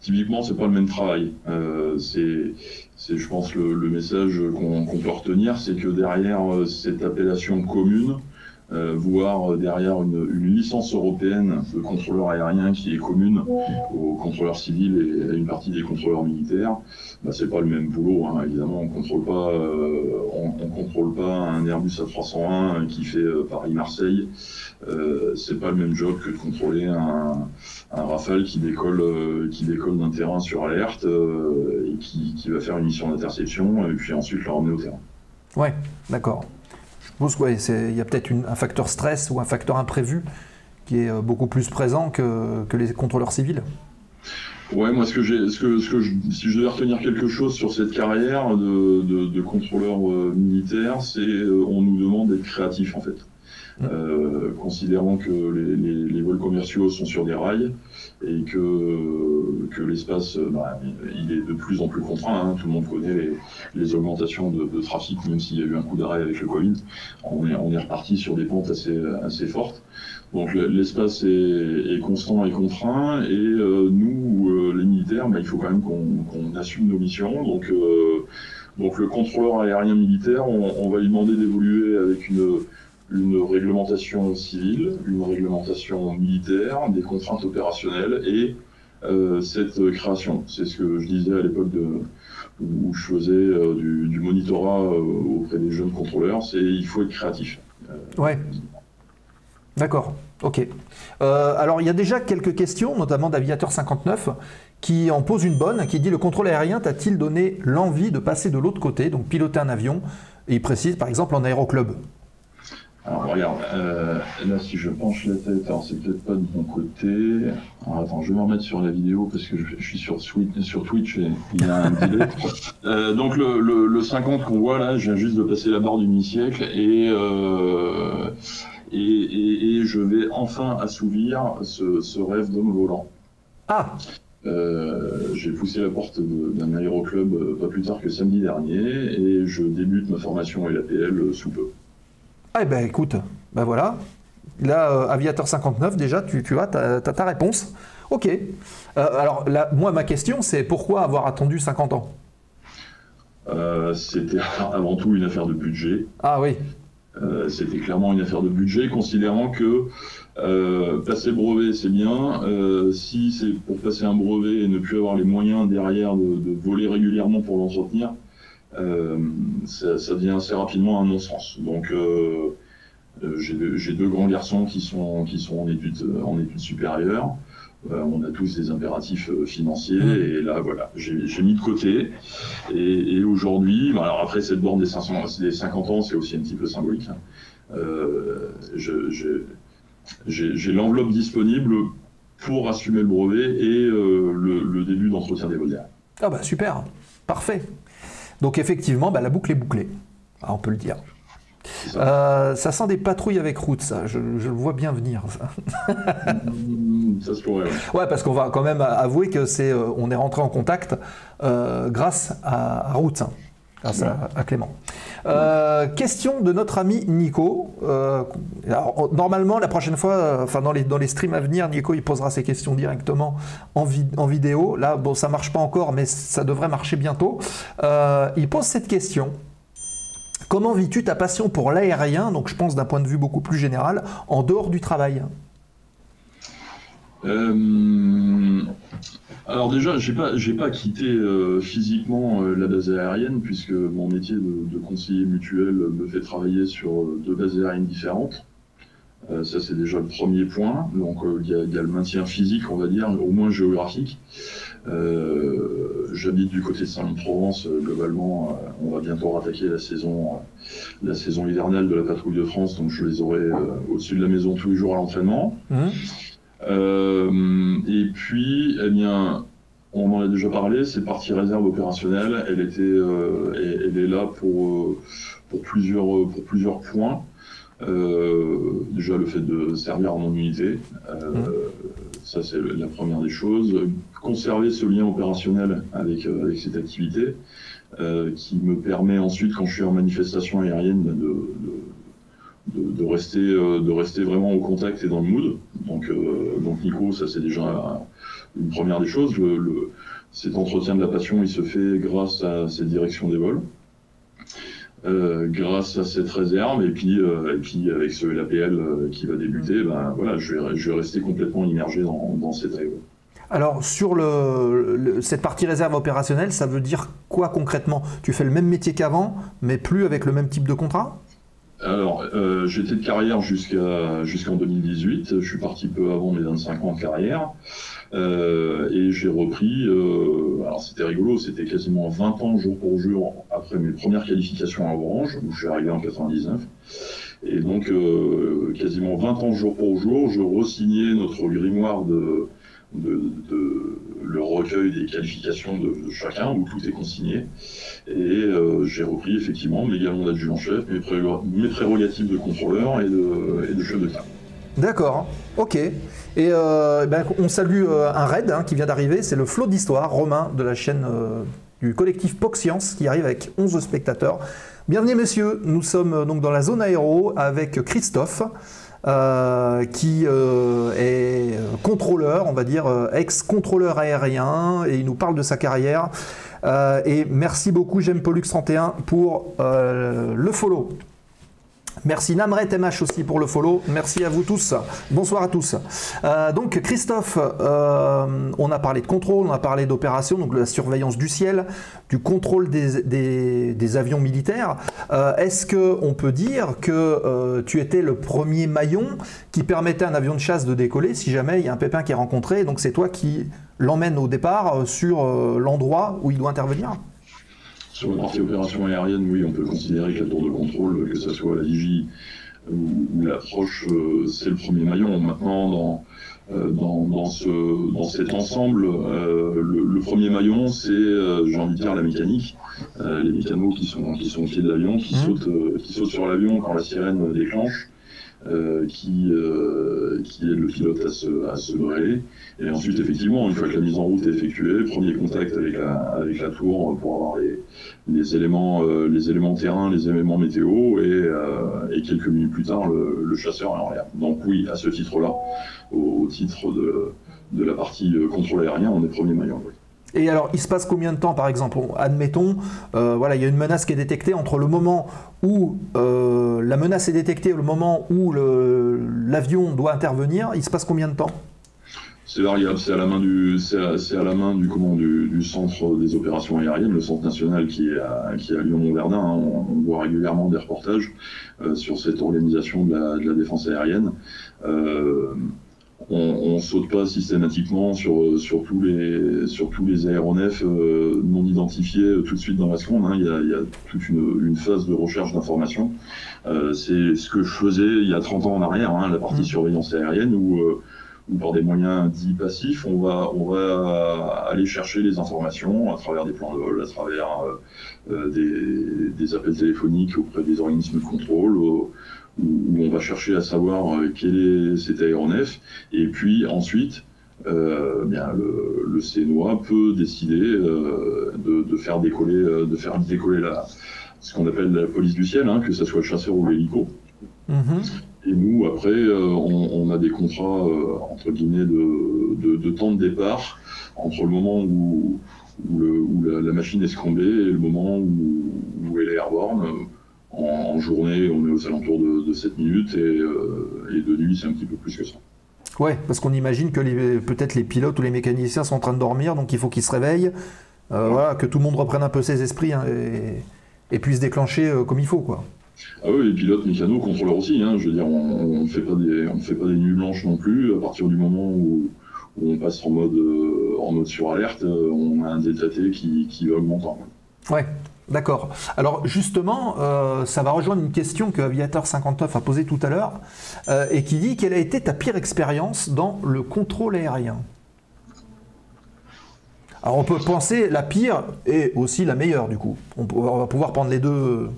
Typiquement, c'est pas le même travail. C'est je pense, le message qu'on peut retenir, c'est que derrière cette appellation commune, voire derrière une licence européenne de contrôleur aérien qui est commune aux contrôleurs civils et à une partie des contrôleurs militaires, c'est pas le même boulot, évidemment. On contrôle pas un Airbus A301 qui fait Paris-Marseille. C'est pas le même job que de contrôler un Rafale qui décolle d'un terrain sur alerte et qui va faire une mission d'interception et puis ensuite le ramener au terrain. Ouais, d'accord. Je suppose qu'il y a peut-être un facteur stress ou un facteur imprévu qui est beaucoup plus présent que les contrôleurs civils. Ouais, moi si je devais retenir quelque chose sur cette carrière de contrôleur militaire, c'est on nous demande d'être créatif en fait. Considérant que les vols commerciaux sont sur des rails et que l'espace il est de plus en plus contraint, tout le monde connaît les augmentations de trafic, même s'il y a eu un coup d'arrêt avec le Covid, on est reparti sur des pentes assez fortes. Donc l'espace est constant et contraint et nous, les militaires, il faut quand même qu'on assume nos missions. Donc le contrôleur aérien militaire, on va lui demander d'évoluer avec une réglementation civile, une réglementation militaire, des contraintes opérationnelles et cette création. C'est ce que je disais à l'époque où je faisais du monitorat auprès des jeunes contrôleurs, il faut être créatif. Ouais. D'accord, ok. Alors il y a déjà quelques questions, notamment d'Aviateur 59, qui en pose une bonne, qui dit « Le contrôle aérien t'a-t-il donné l'envie de passer de l'autre côté, donc piloter un avion ?» Et il précise par exemple en aéroclub. Alors regarde, là si je penche la tête, alors c'est peut-être pas de mon côté. Alors attends, je vais me remettre sur la vidéo parce que je suis sur Twitch et il y a un delay. Donc le 50 qu'on voit là, je viens juste de passer la barre du demi-siècle et je vais enfin assouvir ce rêve d'homme volant. Ah. J'ai poussé la porte d'un aéroclub pas plus tard que samedi dernier et je débute ma formation LAPL sous peu. Ah ben écoute, ben voilà. Là, Aviateur 59, déjà, tu as ta réponse. Ok. Alors, là, moi, ma question, c'est pourquoi avoir attendu 50 ans? C'était avant tout une affaire de budget. Ah oui. C'était clairement une affaire de budget, considérant que passer le brevet, c'est bien. Si c'est pour passer un brevet et ne plus avoir les moyens derrière de voler régulièrement pour l'entretenir, ça devient assez rapidement un non-sens. Donc, j'ai deux grands garçons qui sont en études supérieures. On a tous des impératifs financiers et là voilà, j'ai mis de côté et aujourd'hui, alors après cette borne des 50 ans, c'est aussi un petit peu symbolique. J'ai l'enveloppe disponible pour assumer le brevet et le début d'entretien des vols derrière. Ah bah super, parfait. Donc effectivement, la boucle est bouclée, on peut le dire. Ça sent des patrouilles avec route, ça. Je le vois bien venir. Ça se pourrait. Ouais, parce qu'on va quand même avouer que on est rentré en contact grâce à Route, grâce à Clément. Question de notre ami Nico. Alors, normalement, la prochaine fois, dans les streams à venir, Nico il posera ses questions directement en vidéo. Là, bon, ça marche pas encore, mais ça devrait marcher bientôt. Il pose cette question. Comment vis-tu ta passion pour l'aérien, donc je pense d'un point de vue beaucoup plus général, en dehors du travail? Alors déjà, j'ai pas quitté physiquement la base aérienne, puisque mon métier de conseiller mutuel me fait travailler sur deux bases aériennes différentes. Ça, c'est déjà le premier point. Donc, il y a le maintien physique, on va dire, au moins géographique. J'habite du côté de Saint-Laurent-de-Provence. Globalement, on va bientôt rattaquer la saison hivernale de la Patrouille de France. Donc, je les aurai au-dessus de la maison tous les jours à l'entraînement. Et puis, eh bien, on en a déjà parlé, cette partie réserve opérationnelle, elle est là pour plusieurs points. Déjà le fait de servir en unité, ça c'est la première des choses. Conserver ce lien opérationnel avec cette activité qui me permet ensuite, quand je suis en manifestation aérienne, de rester vraiment au contact et dans le mood. Donc Nico, ça c'est déjà une première des choses. Cet entretien de la passion, il se fait grâce à cette direction des vols. Grâce à cette réserve et puis avec ce LAPL qui va débuter, voilà, je vais rester complètement immergé dans cette règle. Alors sur cette partie réserve opérationnelle, ça veut dire quoi concrètement? Tu fais le même métier qu'avant, mais plus avec le même type de contrat? Alors, j'étais de carrière jusqu'en 2018. Je suis parti peu avant mes 25 ans de carrière. Et j'ai repris, alors c'était rigolo, c'était quasiment 20 ans jour pour jour après mes premières qualifications à Orange, où je suis arrivé en 99. Et donc, quasiment 20 ans jour pour jour, je re-signais notre grimoire le recueil des qualifications de chacun, où tout est consigné. Et j'ai repris effectivement mes galons d'adjudant-chef, mes prérogatives de contrôleur et de chef de cabine. D'accord, ok. Et on salue un raid qui vient d'arriver, c'est le Flot d'Histoire, Romain de la chaîne du collectif POC Science qui arrive avec 11 spectateurs. Bienvenue messieurs, nous sommes donc dans la zone aéro avec Christophe qui est contrôleur, on va dire ex-contrôleur aérien, et il nous parle de sa carrière. Et merci beaucoup J'aime Pollux 31 pour le follow. Merci Namret MH aussi pour le follow. Merci à vous tous. Bonsoir à tous. Donc Christophe, on a parlé de contrôle, on a parlé d'opération, donc de la surveillance du ciel, du contrôle des avions militaires. Est-ce qu'on peut dire que tu étais le premier maillon qui permettait à un avion de chasse de décoller si jamais il y a un pépin qui est rencontré, donc c'est toi qui l'emmène au départ sur l'endroit où il doit intervenir? Sur la partie opération aérienne, oui, on peut considérer que la tour de contrôle, que ce soit la vigie ou l'approche, c'est le premier maillon. Maintenant, dans cet ensemble, le premier maillon, c'est, j'ai envie de dire, la mécanique. Les mécanos qui sont au pied de l'avion, qui sautent sur l'avion quand la sirène déclenche. qui aide le pilote à se grêler. Et ensuite, effectivement, une fois que la mise en route est effectuée, premier contact avec la tour pour avoir les éléments terrain, les éléments météo, et quelques minutes plus tard, le chasseur est en l'air. Donc oui, à ce titre-là, au titre de la partie contrôle aérien, on est premier maillon. Oui. Et alors, il se passe combien de temps, par exemple? Admettons, voilà, il y a une menace qui est détectée entre le moment où la menace est détectée et le moment où l'avion doit intervenir. Il se passe combien de temps? C'est variable, c'est à la main du centre des opérations aériennes, le centre national qui est à Lyon-Montverdun. Hein. On voit régulièrement des reportages sur cette organisation de la défense aérienne. On saute pas systématiquement sur tous les aéronefs non identifiés tout de suite dans la seconde. Hein. Il y a toute une phase de recherche d'informations. C'est ce que je faisais il y a 30 ans en arrière, hein, la partie surveillance aérienne, où par des moyens dits passifs, on va aller chercher les informations à travers des plans de vol, à travers des appels téléphoniques auprès des organismes de contrôle, où on va chercher à savoir quel est cet aéronef, et puis ensuite, le CNOA peut décider de faire décoller ce qu'on appelle la police du ciel, hein, que ce soit le chasseur ou l'hélico. Et nous, après, on a des contrats, entre guillemets, de temps de départ, entre le moment où la machine est scramblée et le moment où elle est airborne. En journée, on est aux alentours de 7 minutes, et de nuit, c'est un petit peu plus que ça. Ouais, parce qu'on imagine que peut-être les pilotes ou les mécaniciens sont en train de dormir, donc il faut qu'ils se réveillent, voilà, que tout le monde reprenne un peu ses esprits, hein, et puisse déclencher comme il faut, quoi. Ah oui, les pilotes, mécanos, contrôleurs aussi, hein, je veux dire, on ne fait pas des nuits blanches non plus. À partir du moment où on passe en mode suralerte, on a un delta-T qui va augmentant. Ouais. D'accord. Alors justement, ça va rejoindre une question que Aviator 59 a posée tout à l'heure, et qui dit: quelle a été ta pire expérience dans le contrôle aérien? Alors on peut penser la pire et aussi la meilleure, du coup. On va pouvoir prendre les deux.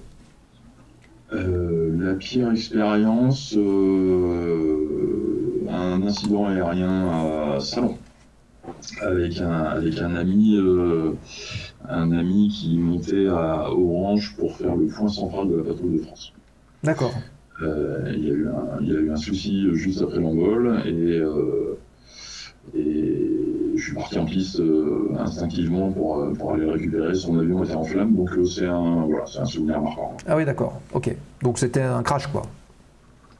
La pire expérience, un incident aérien à Salon, avec un ami qui montait à Orange pour faire le point central de la patrouille de France. D'accord. Il y a eu un souci juste après l'envol, et je suis parti en piste instinctivement pour aller le récupérer. Son avion était en flammes, donc c'est un souvenir marquant. Ah oui, d'accord. Ok. Donc c'était un crash, quoi.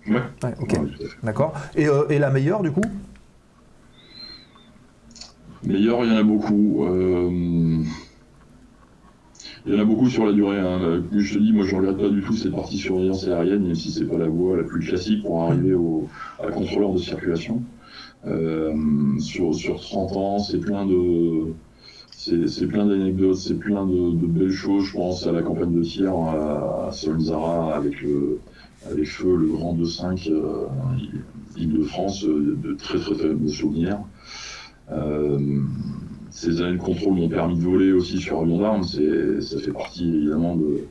Ouais. Ok. Ouais, tout à fait. D'accord. Et la meilleure, du coup? Meilleur, il y en a beaucoup. Il y en a beaucoup sur la durée. Hein. Je te dis, moi, je ne regarde pas du tout cette partie surveillance aérienne, même si c'est pas la voie la plus classique pour arriver à contrôleur de circulation. Sur 30 ans, c'est plein d'anecdotes, c'est plein de belles choses. Je pense à la campagne de tir à Solenzara avec Feu, le Grand 2.5, Île-de-France, de très très très bons souvenirs. Ces années de contrôle m'ont permis de voler aussi sur avion d'armes, ça fait partie évidemment de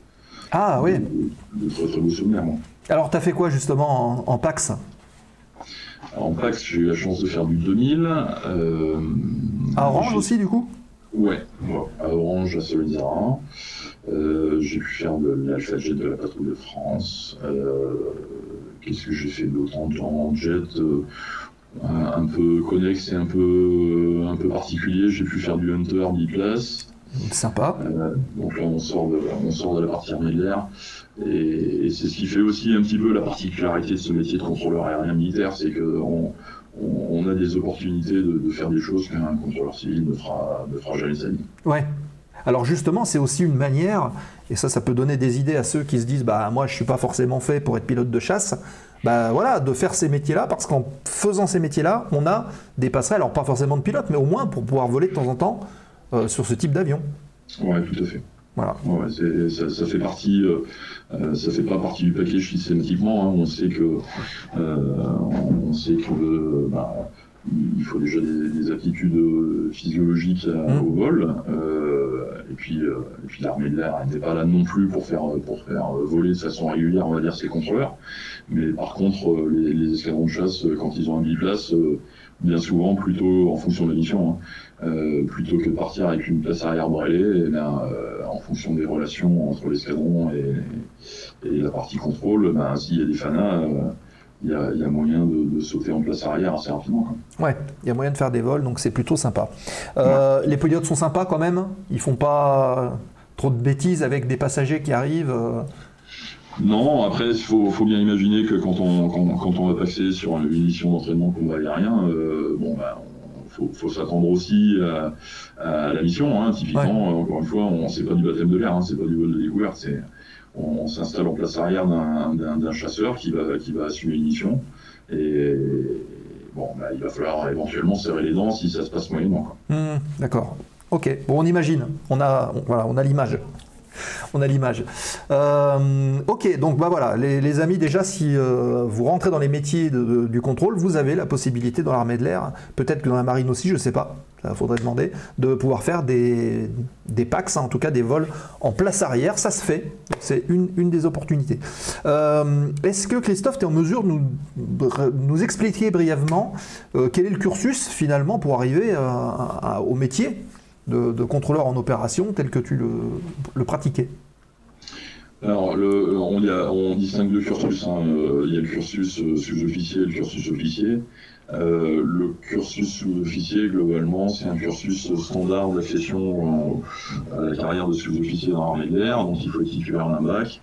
très très beaux souvenirs. Moi. Alors t'as fait quoi justement en PAX? En PAX, j'ai eu la chance de faire du 2000. À Orange aussi, du coup? Ouais, à Orange, à Solenzara. J'ai pu faire de l'Alpha Jet de la patrouille de France. Qu'est-ce que j'ai fait d'autre en jet un peu connexe et un peu particulier? J'ai pu faire du Hunter biplace. Sympa. Donc là, on sort de la partie armée de l'air. Et c'est ce qui fait aussi un petit peu la particularité de ce métier de contrôleur aérien militaire, c'est qu'on a des opportunités de faire des choses qu'un contrôleur civil ne fera jamais de sa vie. Ouais. Alors justement, c'est aussi une manière, et ça peut donner des idées à ceux qui se disent « bah moi je suis pas forcément fait pour être pilote de chasse », bah voilà, de faire ces métiers-là, parce qu'en faisant ces métiers-là, on a des passerelles, alors pas forcément de pilote, mais au moins pour pouvoir voler de temps en temps sur ce type d'avion. Ouais, tout à fait. Voilà. Ouais, ça fait partie, ça fait pas partie du package systématiquement. Hein. On sait que il faut déjà des aptitudes physiologiques au vol. Et puis l'armée de l'air n'est pas là non plus pour faire voler de façon régulière, on va dire, ses contrôleurs. Mais par contre, les escadrons de chasse, quand ils ont un biplace, bien souvent, plutôt en fonction de la mission, plutôt que de partir avec une place arrière brêlée, en fonction des relations entre l'escadron et la partie contrôle, s'il y a des fanas, il y a moyen de sauter en place arrière assez rapidement. Quoi. Ouais, il y a moyen de faire des vols, donc c'est plutôt sympa. Les pilotes sont sympas quand même. Ils font pas trop de bêtises avec des passagers qui arrivent. Non, après, il faut bien imaginer que quand on va passer sur une mission d'entraînement combat aérien, faut s'attendre aussi à la mission. Hein. Typiquement, encore une fois, c'est pas du baptême de l'air, c'est pas du vol de découverte, on s'installe en place arrière d'un chasseur qui va assumer une mission. Et il va falloir éventuellement serrer les dents si ça se passe moyennement. D'accord. Ok. Bon, on imagine. On a l'image. On a l'image. Ok, donc voilà, les amis, déjà, si vous rentrez dans les métiers du contrôle, vous avez la possibilité dans l'armée de l'air, peut-être que dans la marine aussi, je ne sais pas, ça faudrait demander, de pouvoir faire des PAX, en tout cas des vols en place arrière, ça se fait, c'est une des opportunités. Est-ce que Christophe, tu es en mesure de nous expliquer brièvement quel est le cursus finalement pour arriver au métier de contrôleur en opération tel que tu le pratiquais? Alors, on distingue deux cursus. Il y a le cursus sous-officier et le cursus officier. Le cursus sous-officier, globalement, c'est un cursus standard d'accession à la carrière de sous-officier dans l'armée de l'air, donc il faut être titulaire d'un bac.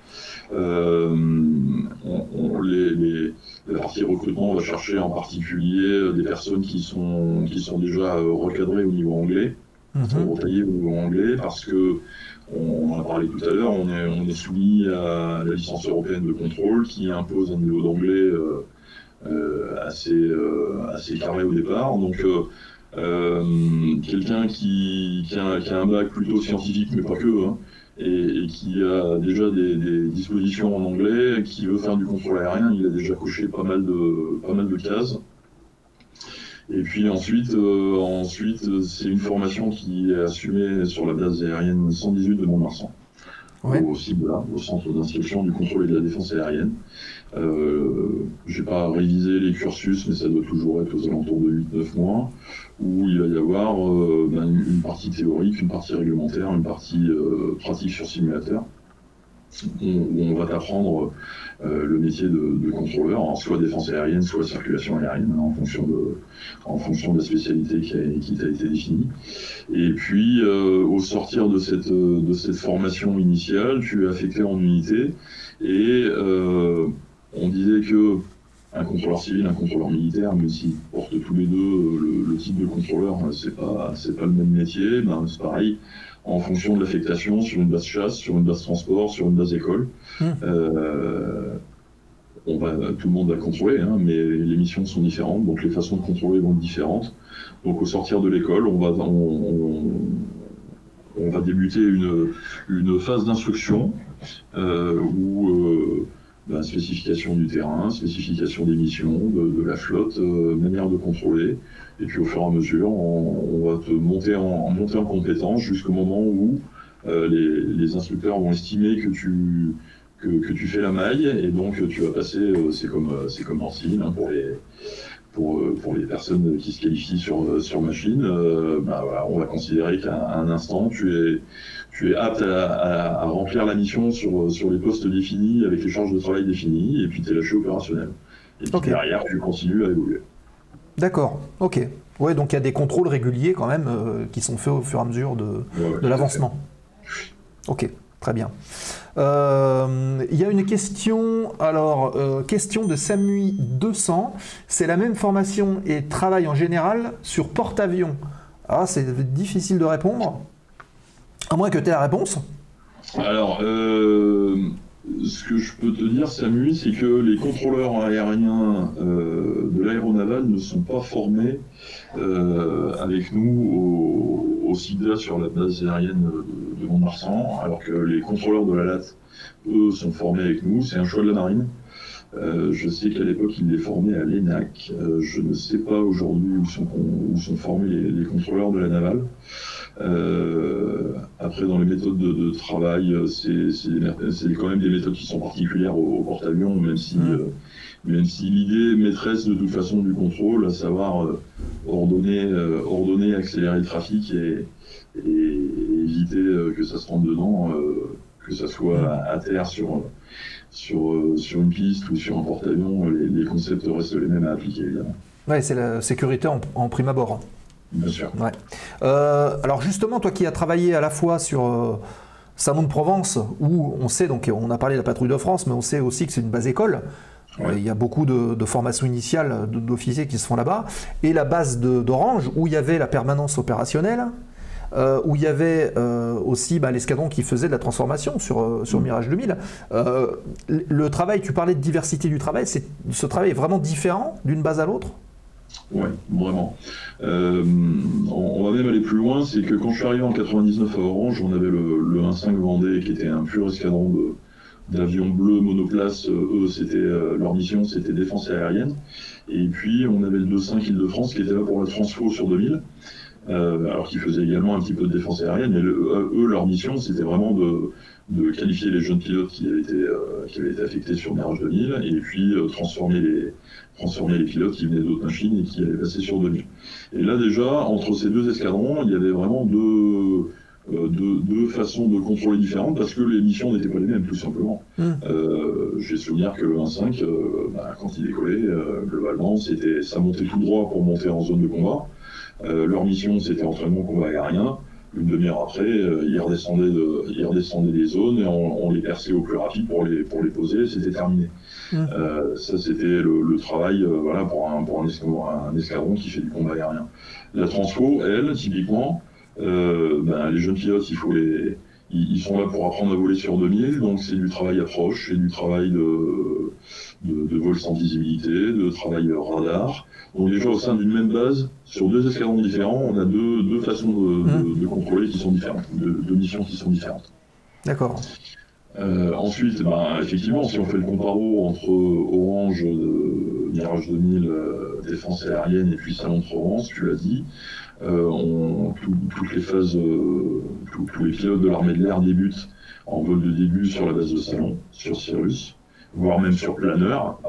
La partie recrutement va chercher en particulier des personnes qui sont déjà recadrées au niveau anglais. Retaillé au niveau anglais parce que on en a parlé tout à l'heure, on est soumis à la licence européenne de contrôle qui impose un niveau d'anglais assez carré au départ. Donc quelqu'un qui a un bac plutôt scientifique, mais pas que, et qui a déjà des dispositions en anglais, qui veut faire du contrôle aérien, il a déjà coché pas mal de cases. Et puis ensuite, c'est une formation qui est assumée sur la base aérienne 118 de Mont-de-Marsan, au CIBLA, au Centre d'instruction du contrôle et de la défense aérienne. J'ai pas révisé les cursus, mais ça doit toujours être aux alentours de 8-9 mois, où il va y avoir une partie théorique, une partie réglementaire, une partie pratique sur simulateur, où on va t'apprendre le métier de contrôleur, soit défense aérienne, soit circulation aérienne, en fonction de la spécialité qui t'a été définie. Et puis, au sortir de cette formation initiale, tu es affecté en unité, et on disait que un contrôleur civil, un contrôleur militaire, même s'ils portent tous les deux le titre de contrôleur, c'est pas le même métier, c'est pareil. En fonction de l'affectation sur une base chasse, sur une base transport, sur une base école. Tout le monde va contrôler, mais les missions sont différentes, donc les façons de contrôler vont être différentes. Donc au sortir de l'école, on va débuter une phase d'instruction où spécification du terrain, spécification des missions, de la flotte, manière de contrôler. Et puis au fur et à mesure, on va te monter en compétence jusqu'au moment où les instructeurs vont estimer que tu fais la maille, et donc tu vas passer, c'est comme en civil, pour les personnes qui se qualifient sur machine, on va considérer qu'à un instant tu es apte à remplir la mission sur les postes définis, avec les charges de travail définies, et puis tu es lâché opérationnel. Et puis derrière, tu continues à évoluer. D'accord, ok. Ouais, donc il y a des contrôles réguliers quand même qui sont faits au fur et à mesure de l'avancement. Ok, très bien. Il y a une question, question de Samui 200. C'est la même formation et travail en général sur porte-avions. Ah, c'est difficile de répondre, à moins que tu aies la réponse. Alors, ce que je peux te dire, Samu, c'est que les contrôleurs aériens de l'aéronaval ne sont pas formés avec nous au CIDA sur la base aérienne de Mont-de-Marsan, alors que les contrôleurs de la LAT, eux, sont formés avec nous. C'est un choix de la marine. Je sais qu'à l'époque, il les formait à l'ENAC. Je ne sais pas aujourd'hui où sont formés les contrôleurs de la navale. Après, dans les méthodes de travail, c'est quand même des méthodes qui sont particulières au porte-avions, même si l'idée maîtresse de toute façon du contrôle, à savoir ordonner, accélérer le trafic et éviter que ça se rentre dedans, que ça soit à terre sur une piste ou sur un porte-avions, les concepts restent les mêmes à appliquer, évidemment. Ouais, c'est la sécurité en prime abord. Bien sûr. Ouais. Alors justement, toi qui as travaillé à la fois sur Salon-de-Provence, où on sait, donc on a parlé de la patrouille de France, mais on sait aussi que c'est une base école. Ouais. Il y a beaucoup de formations initiales d'officiers qui se font là-bas. Et la base d'Orange, où il y avait la permanence opérationnelle, où il y avait aussi l'escadron qui faisait de la transformation sur Mirage 2000. Le travail, tu parlais de diversité du travail, ce travail est vraiment différent d'une base à l'autre? Oui, vraiment. On va même aller plus loin, c'est que quand je suis arrivé en 99 à Orange, on avait le 1-5 Vendée qui était un pur escadron d'avions bleus monoplace. Eux, leur mission c'était défense aérienne. Et puis on avait le 2-5 Île-de-France qui était là pour la transfo sur 2000. Alors qu'ils faisaient également un petit peu de défense aérienne, mais eux, leur mission, c'était vraiment de qualifier les jeunes pilotes qui avaient été affectés sur Mirage 2000, et puis transformer les pilotes qui venaient d'autres machines et qui allaient passer sur 2000. Et là, déjà, entre ces deux escadrons, il y avait vraiment deux façons de contrôler différentes, parce que les missions n'étaient pas les mêmes, tout simplement. J'ai souvenir que le 1-5, quand il décollait, globalement, ça montait tout droit pour monter en zone de combat. Leur mission, c'était entraînement combat aérien. Une demi-heure après, ils redescendaient des zones et on les perçait au plus rapide pour les poser, c'était terminé. Ça, c'était le travail pour un escadron qui fait du combat aérien. La transfo, elle, typiquement, les jeunes pilotes, ils sont là pour apprendre à voler sur 2000, donc c'est du travail approche, c'est du travail de vol sans visibilité, de travail radar. Donc déjà au sein d'une même base, sur deux escadrons différents, on a deux façons de contrôler qui sont différentes, de missions qui sont différentes. D'accord. Ensuite, effectivement, si on fait le comparo entre Orange, Mirage 2000, défense aérienne et puis Salon de Provence, tu l'as dit, toutes les phases, tous les pilotes de l'armée de l'air débutent en vol de début sur la base de Salon, sur Cirrus, voire même sur planeur,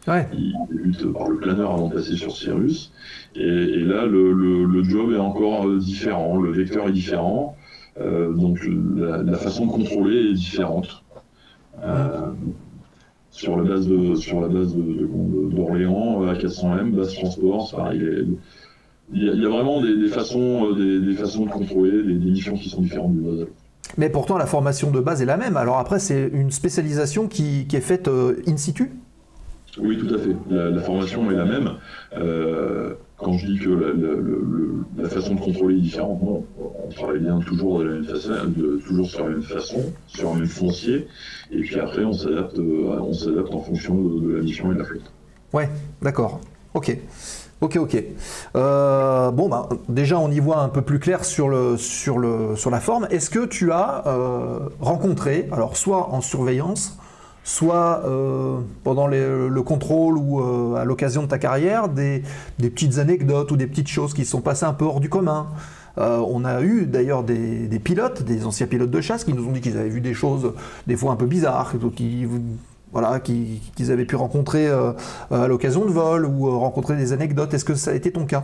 ils débutent par le planeur avant de passer sur Cirrus. Et là, le job est encore différent, le vecteur est différent, donc la façon de contrôler est différente. Sur la base d'Orléans, A400M, base transport, c'est pareil. Il y a vraiment des façons de contrôler, des missions qui sont différentes d'une base à l'autre. Mais pourtant, la formation de base est la même. Alors après, c'est une spécialisation qui est faite in situ? Oui, tout à fait. La formation est la même. Quand je dis que la façon de contrôler est différente, non. On travaille bien toujours de la même façon, toujours sur la même façon, sur un même foncier. Et puis après, on s'adapte en fonction de la mission et de la flotte. Ouais, d'accord. Ok. Déjà, on y voit un peu plus clair sur la forme. Est-ce que tu as rencontré, alors soit en surveillance, soit pendant le contrôle ou à l'occasion de ta carrière, des petites anecdotes ou des petites choses qui se sont passées un peu hors du commun? On a eu d'ailleurs des pilotes, des anciens pilotes de chasse qui nous ont dit qu'ils avaient vu des choses des fois un peu bizarres, qu'ils avaient pu rencontrer à l'occasion de vol ou rencontrer des anecdotes. Est-ce que ça a été ton cas?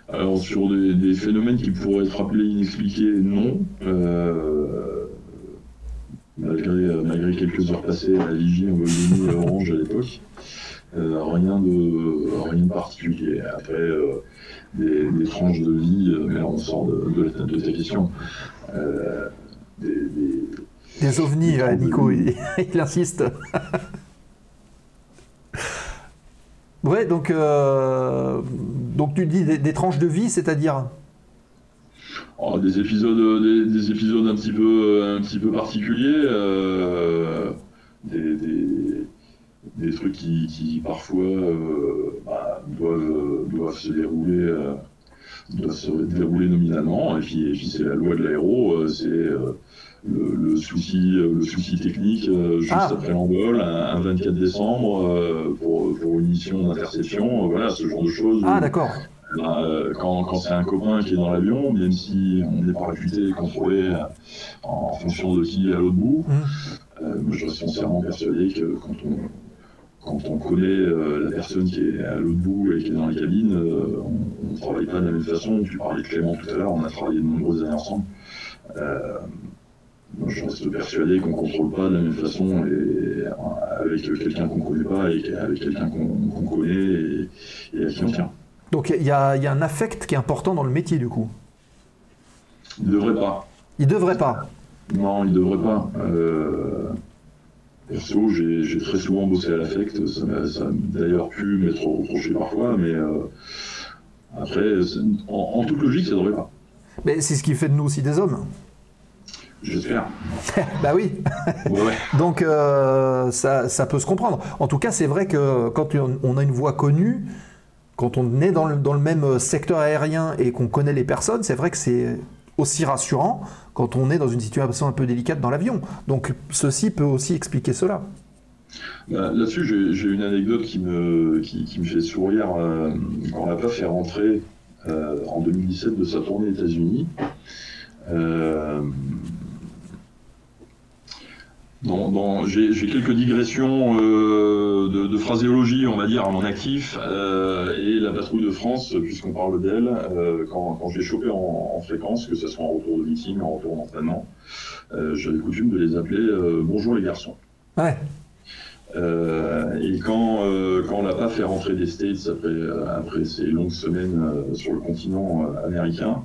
Alors sur des phénomènes qui pourraient être appelés inexpliqués, non. Malgré quelques heures passées à la vigie en vol Orange à l'époque, rien de particulier. Après, des tranches de vie, mais là on sort de ta question. Des ovnis, Nico, il insiste. Ouais, donc tu dis des tranches de vie, c'est-à-dire? Des épisodes un petit peu particuliers, des trucs qui parfois doivent se dérouler nominalement, et puis c'est la loi de l'aéro, le souci technique juste après l'envol, un 24 décembre pour une mission d'interception, voilà, ce genre de choses. Ah, d'accord. Quand c'est un copain qui est dans l'avion, même si on n'est pas réputé et contrôlé en fonction de qui est à l'autre bout, moi je reste sincèrement persuadé que quand on connaît la personne qui est à l'autre bout et qui est dans la cabine, on ne travaille pas de la même façon. Tu parlais de Clément tout à l'heure, on a travaillé de nombreuses années ensemble. Moi, je reste persuadé qu'on ne contrôle pas de la même façon et avec quelqu'un qu'on ne connaît pas et avec quelqu'un qu'on connaît et à qui on tient. Donc il y a un affect qui est important dans le métier du coup. Il ne devrait pas. Il devrait pas. Non, il ne devrait pas. Perso, j'ai très souvent bossé à l'affect, ça a d'ailleurs pu m'être reproché parfois, mais après, en toute logique, ça ne devrait pas. Mais c'est ce qui fait de nous aussi des hommes. J'espère. Bah oui. Ouais. Donc ça peut se comprendre. En tout cas, c'est vrai que quand on a une voix connue, quand on est dans le même secteur aérien et qu'on connaît les personnes, c'est vrai que c'est aussi rassurant quand on est dans une situation un peu délicate dans l'avion. Donc ceci peut aussi expliquer cela. Là-dessus, j'ai une anecdote qui me fait sourire quand on l'a pas fait rentrer en 2017 de sa tournée aux États-Unis. J'ai quelques digressions de phraséologie, on va dire, à mon actif, et la patrouille de France, puisqu'on parle d'elle, quand je l'ai chopé en fréquence, que ce soit en retour de meeting, en retour d'entraînement, j'avais coutume de les appeler bonjour les garçons. Ouais. Et quand on l'a pas fait rentrer des States après ces longues semaines sur le continent américain,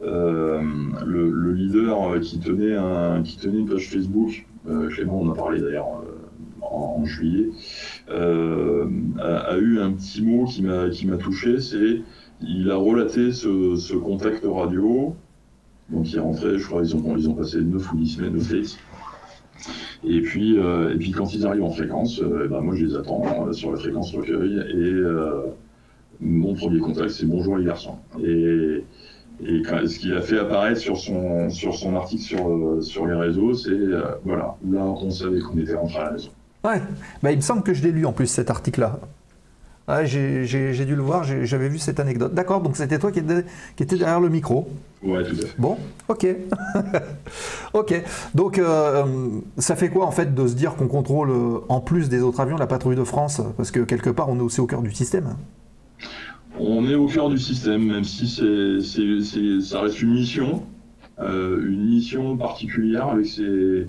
le leader qui tenait une page Facebook, Clément en a parlé d'ailleurs en juillet, a eu un petit mot qui m'a touché, c'est il a relaté ce contact radio, donc il est rentré, je crois ils ont passé 9 ou 10 semaines aux States. Et puis quand ils arrivent en fréquence, moi je les attends sur la fréquence recueil et mon premier contact c'est bonjour les garçons. Et ce qu'il a fait apparaître sur son article sur les réseaux, c'est voilà, là on savait qu'on était rentré à la maison. Ouais, il me semble que je l'ai lu en plus cet article-là. Ouais, j'ai dû le voir, j'avais vu cette anecdote. D'accord, donc c'était toi qui étais derrière le micro. Ouais, tout à fait. Bon, ok. Ok, donc ça fait quoi en fait de se dire qu'on contrôle en plus des autres avions la patrouille de France? Parce que quelque part on est aussi au cœur du système. On est au cœur du système, même si ça reste une mission particulière avec c'est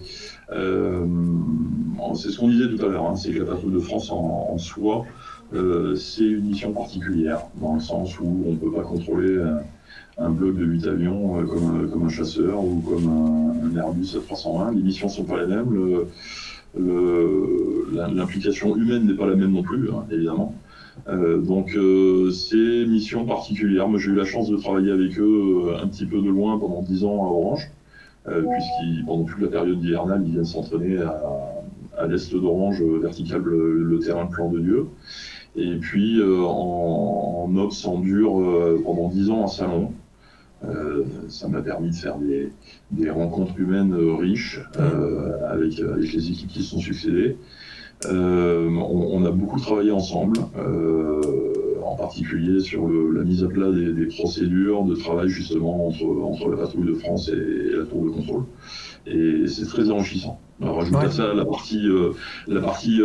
ce qu'on disait tout à l'heure, hein, c'est que la patrouille de France en soi, c'est une mission particulière, dans le sens où on ne peut pas contrôler un bloc de 8 avions comme un chasseur ou comme un Airbus A320. Les missions ne sont pas les mêmes, l'implication humaine n'est pas la même non plus, hein, évidemment. Donc c'est mission particulière. Moi j'ai eu la chance de travailler avec eux un petit peu de loin pendant 10 ans à Orange, puisqu'ils pendant toute la période hivernale ils viennent s'entraîner à l'est d'Orange, vertical le terrain de Plan de Dieu. Et puis en ops en dur pendant 10 ans à Salon. Ça m'a permis de faire des rencontres humaines riches avec les équipes qui se sont succédées. On a beaucoup travaillé ensemble, en particulier sur la mise à plat des procédures de travail justement entre la patrouille de France et la tour de contrôle. Et c'est très enrichissant. Alors, rajoute à ça la partie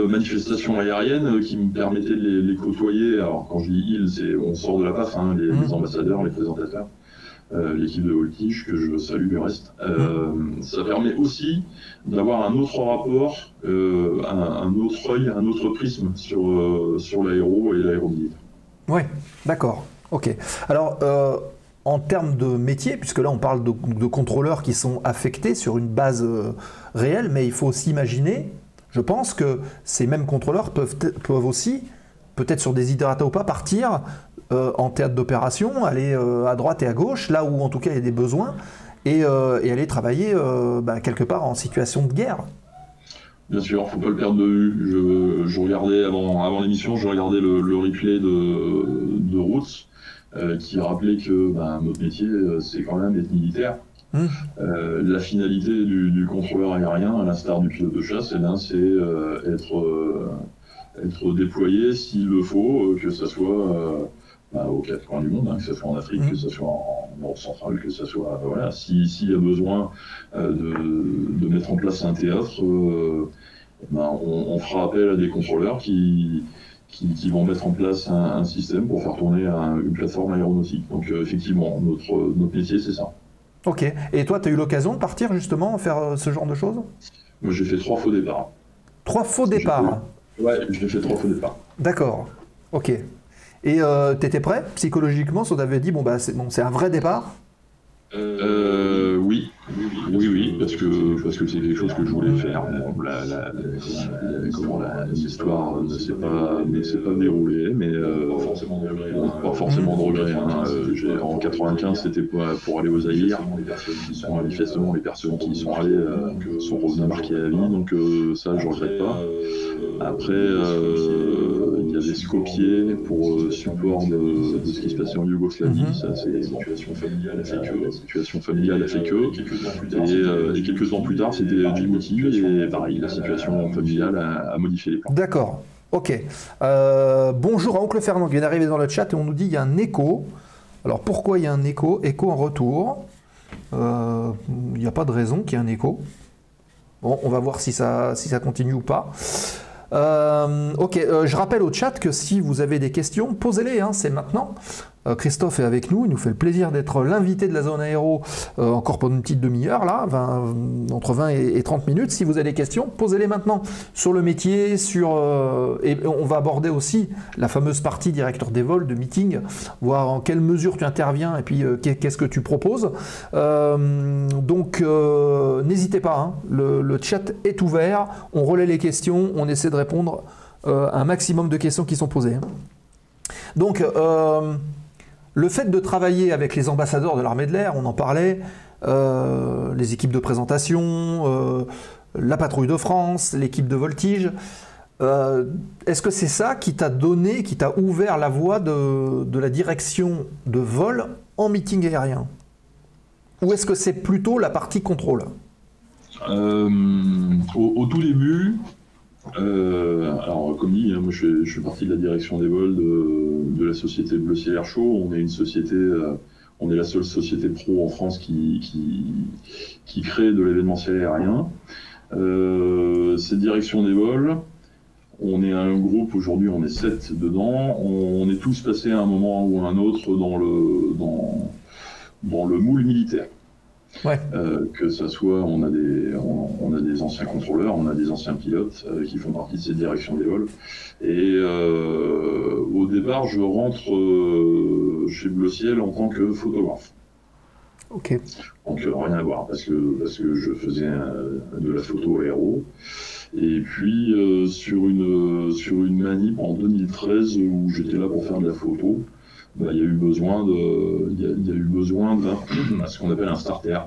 manifestation aérienne qui me permettait de les côtoyer. Alors quand je dis ils, on sort de la PAF, hein, les ambassadeurs, les présentateurs. L'équipe de Voltige, que je salue du reste. Ça permet aussi d'avoir un autre rapport, un autre œil, un autre prisme sur l'aéro et l'aéromilitaire. Oui, d'accord. Ok. Alors, en termes de métier, puisque là on parle de contrôleurs qui sont affectés sur une base réelle, mais il faut aussi imaginer, je pense que ces mêmes contrôleurs peuvent aussi, peut-être sur des hydrata ou pas, partir en théâtre d'opération, aller à droite et à gauche, là où en tout cas il y a des besoins, et aller travailler quelque part en situation de guerre. Bien sûr, il ne faut pas le perdre de vue. Je regardais avant l'émission, je regardais le replay de Roots qui rappelait que notre métier c'est quand même d'être militaire. La finalité du contrôleur aérien, à l'instar du pilote de chasse, c'est être déployé s'il le faut, que ce soit aux quatre coins du monde, que ce soit en Afrique, que ce soit en Europe centrale, que ce soit... voilà, s'il y a besoin de mettre en place un théâtre, on fera appel à des contrôleurs qui vont mettre en place un système pour faire tourner une plateforme aéronautique. Donc effectivement, notre métier, c'est ça. Ok. Et toi, tu as eu l'occasion de partir justement faire ce genre de choses? Moi, j'ai fait 3 faux départs. 3 faux départs? Ouais, j'ai fait 3 faux départs. D'accord. Ok. Et tu étais prêt psychologiquement? Si on t'avait dit, bon, bah, c'est un vrai départ? Oui, parce que c'est quelque chose que je voulais faire. L'histoire ne s'est pas déroulée, mais pas forcément de regret. En 95, c'était pour aller aux Zaïre. Manifestement, les personnes qui y sont allées sont revenues marquées à vie, donc ça, je regrette pas. Après, il y avait Skopje pour support de ce qui se passait en Yougoslavie. Ça, c'est la situation familiale a fait que. Et quelques temps plus tard, c'était Djibouti, et pareil, la situation familiale a modifié les plans. D'accord. Ok. Bonjour à Oncle Fernand qui vient d'arriver dans le chat et on nous dit qu'il y a un écho. Alors pourquoi il y a un écho? Écho en retour. Il n'y a pas de raison qu'il y ait un écho. Bon, on va voir si ça continue ou pas. Ok, je rappelle au chat que si vous avez des questions, posez-les, c'est maintenant. Christophe est avec nous, il nous fait le plaisir d'être l'invité de la zone aéro encore pendant une petite demi-heure, là, entre 20 et 30 minutes. Si vous avez des questions, posez-les maintenant sur le métier, et on va aborder aussi la fameuse partie directeur des vols, de meeting, voir en quelle mesure tu interviens et puis qu'est-ce que tu proposes. Donc n'hésitez pas, le chat est ouvert, on relaie les questions, on essaie de répondre à un maximum de questions qui sont posées. Donc, le fait de travailler avec les ambassadeurs de l'armée de l'air, on en parlait, les équipes de présentation, la patrouille de France, l'équipe de voltige, est-ce que c'est ça qui t'a ouvert la voie de la direction de vol en meeting aérien? Ou est-ce que c'est plutôt la partie contrôle? Au tout début, alors comme dit, moi je fais partie de la direction des vols de la société Bleu Ciel Air Show. On est une société, on est la seule société pro en France qui crée de l'événementiel aérien. Cette direction des vols, on est un groupe, aujourd'hui on est 7 dedans, on est tous passés à un moment ou à un autre dans le moule militaire. Ouais. Que ça soit, on a des anciens contrôleurs, on a des anciens pilotes qui font partie de cette direction des vols. Et au départ, je rentre chez Bleu Ciel en tant que photographe. Ok. Donc rien à voir, parce que je faisais de la photo aéro. Et puis sur une manip en 2013 où j'étais là pour faire de la photo, il y a eu besoin d'un ce qu'on appelle un starter,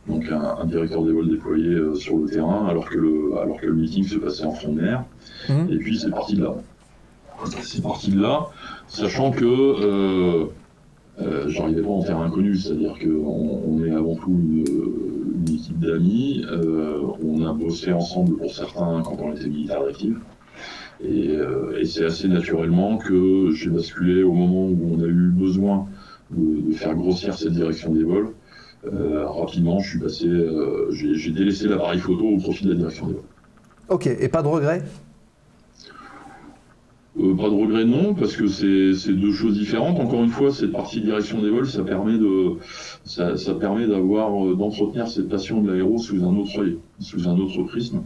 donc un directeur des vols déployé sur le terrain, alors que le meeting se passait en front de mer. Et puis c'est parti de là. Sachant que j'arrivais pas en terre inconnue, c'est-à-dire qu'on est avant tout une équipe d'amis, on a bossé ensemble pour certains quand on était militaire d'active. Et c'est assez naturellement que j'ai basculé au moment où on a eu besoin de faire grossir cette direction des vols. Rapidement, je suis passé, j'ai délaissé l'appareil photo au profit de la direction des vols. Ok, et pas de regret? Pas de regret, non, parce que c'est deux choses différentes. Encore une fois, cette partie direction des vols, ça permet d'entretenir cette passion de l'aéro sous un autre prisme.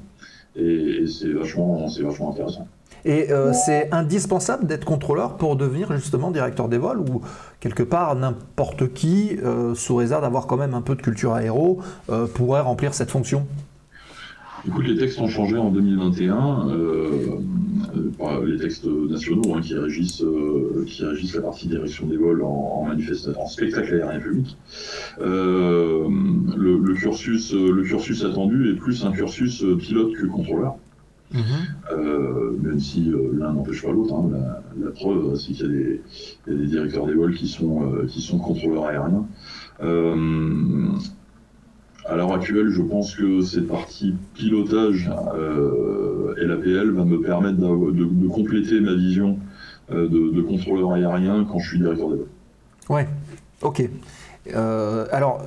Et c'est vachement intéressant. Et c'est indispensable d'être contrôleur pour devenir justement directeur des vols, ou quelque part n'importe qui, sous réserve d'avoir quand même un peu de culture aéro, pourrait remplir cette fonction? Écoute, les textes ont changé en 2021, les textes nationaux qui régissent la partie direction des vols en spectacle aérien public. Le cursus attendu est plus un cursus pilote que contrôleur. Même si l'un n'empêche pas l'autre, la preuve c'est qu'il y a des directeurs des vols qui sont contrôleurs aériens. À l'heure actuelle, je pense que cette partie pilotage LAPL va me permettre de compléter ma vision de contrôleur aérien quand je suis directeur des vols. Ouais, ok. Alors,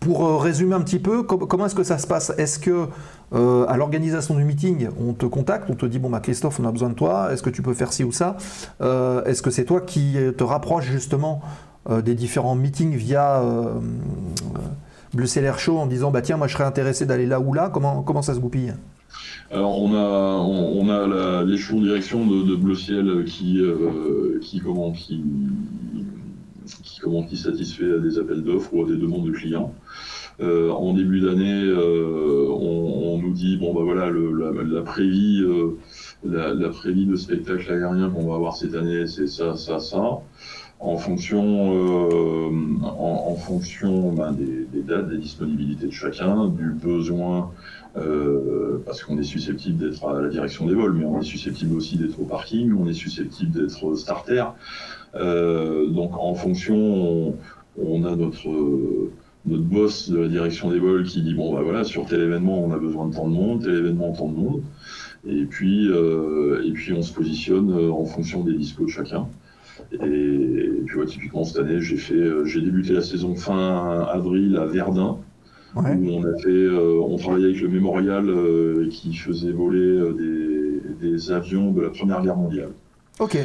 pour résumer un petit peu, comment est-ce que ça se passe? Est-ce que à l'organisation du meeting, on te contacte, on te dit bon bah Christophe, on a besoin de toi, est-ce que tu peux faire ci ou ça? Est-ce que c'est toi qui te rapproches justement des différents meetings via Bleu Ciel Air Show en disant bah tiens moi je serais intéressé d'aller là ou là? Comment ça se goupille? Alors on a l'échelon direction de Bleu Ciel qui satisfait à des appels d'offres ou à des demandes de clients. En début d'année, on nous dit bon bah voilà la prévie de spectacle aérien qu'on va avoir cette année, c'est ça. En fonction des dates, des disponibilités de chacun, du besoin, parce qu'on est susceptible d'être à la direction des vols, mais on est susceptible aussi d'être au parking, on est susceptible d'être starter. Donc en fonction, on a notre boss de la direction des vols qui dit bon bah voilà, sur tel événement on a besoin de tant de monde, tel événement tant de monde, et puis on se positionne en fonction des dispos de chacun. Et tu vois, typiquement cette année j'ai débuté la saison fin avril à Verdun, ouais, où on travaillait avec le Mémorial qui faisait voler des avions de la Première Guerre mondiale. Ok.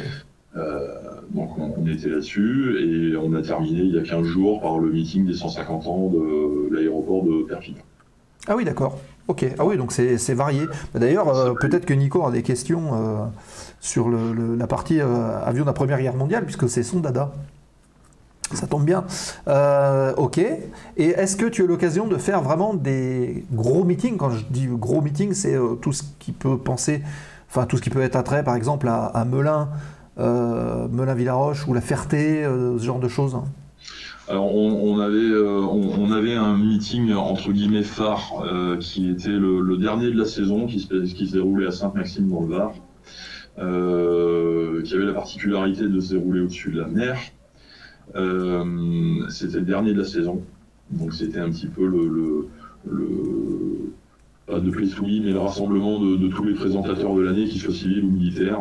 Donc on était là-dessus et on a terminé il y a 15 jours par le meeting des 150 ans de l'aéroport de Perpignan. Ah oui, d'accord. Ok. Ah oui, donc c'est varié. D'ailleurs, peut-être que Nico a des questions sur la partie avion de la Première Guerre mondiale, puisque c'est son dada. Ça tombe bien. Ok. Et est-ce que tu as eu l'occasion de faire vraiment des gros meetings? Quand je dis gros meetings, c'est tout ce qui peut tout ce qui peut être attrait, par exemple, à Melun, Melun-Villaroche ou la Ferté, ce genre de choses. Alors on avait un meeting entre guillemets phare qui était le dernier de la saison qui se déroulait à Sainte-Maxime dans le Var, qui avait la particularité de se dérouler au-dessus de la mer. C'était le dernier de la saison, donc c'était un petit peu pas de play-to-win, mais le rassemblement de tous les présentateurs de l'année, qu'ils soient civils ou militaires.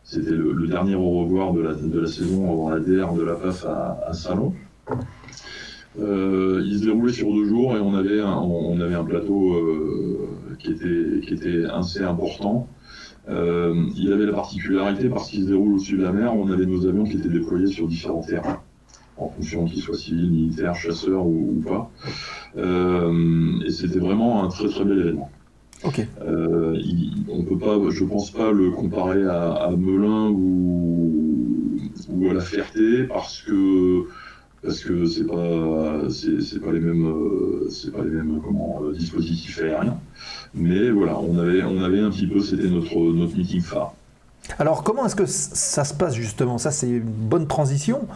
C'était le dernier au revoir de la saison avant la DR de la PAF à Salon. Il se déroulait sur 2 jours et on avait un plateau qui était assez important. Il avait la particularité, parce qu'il se déroule au-dessus de la mer, on avait nos avions qui étaient déployés sur différents terrains, en fonction qu'ils soient civils, militaires, chasseurs ou pas. Et c'était vraiment un très très bel événement. Okay. On peut pas, je pense pas le comparer à Melun ou à la Ferté parce que c'est pas les mêmes dispositifs aériens. Mais voilà, on avait un petit peu, c'était notre meeting phare. Alors comment est-ce que ça se passe justement? Ça c'est une bonne transition.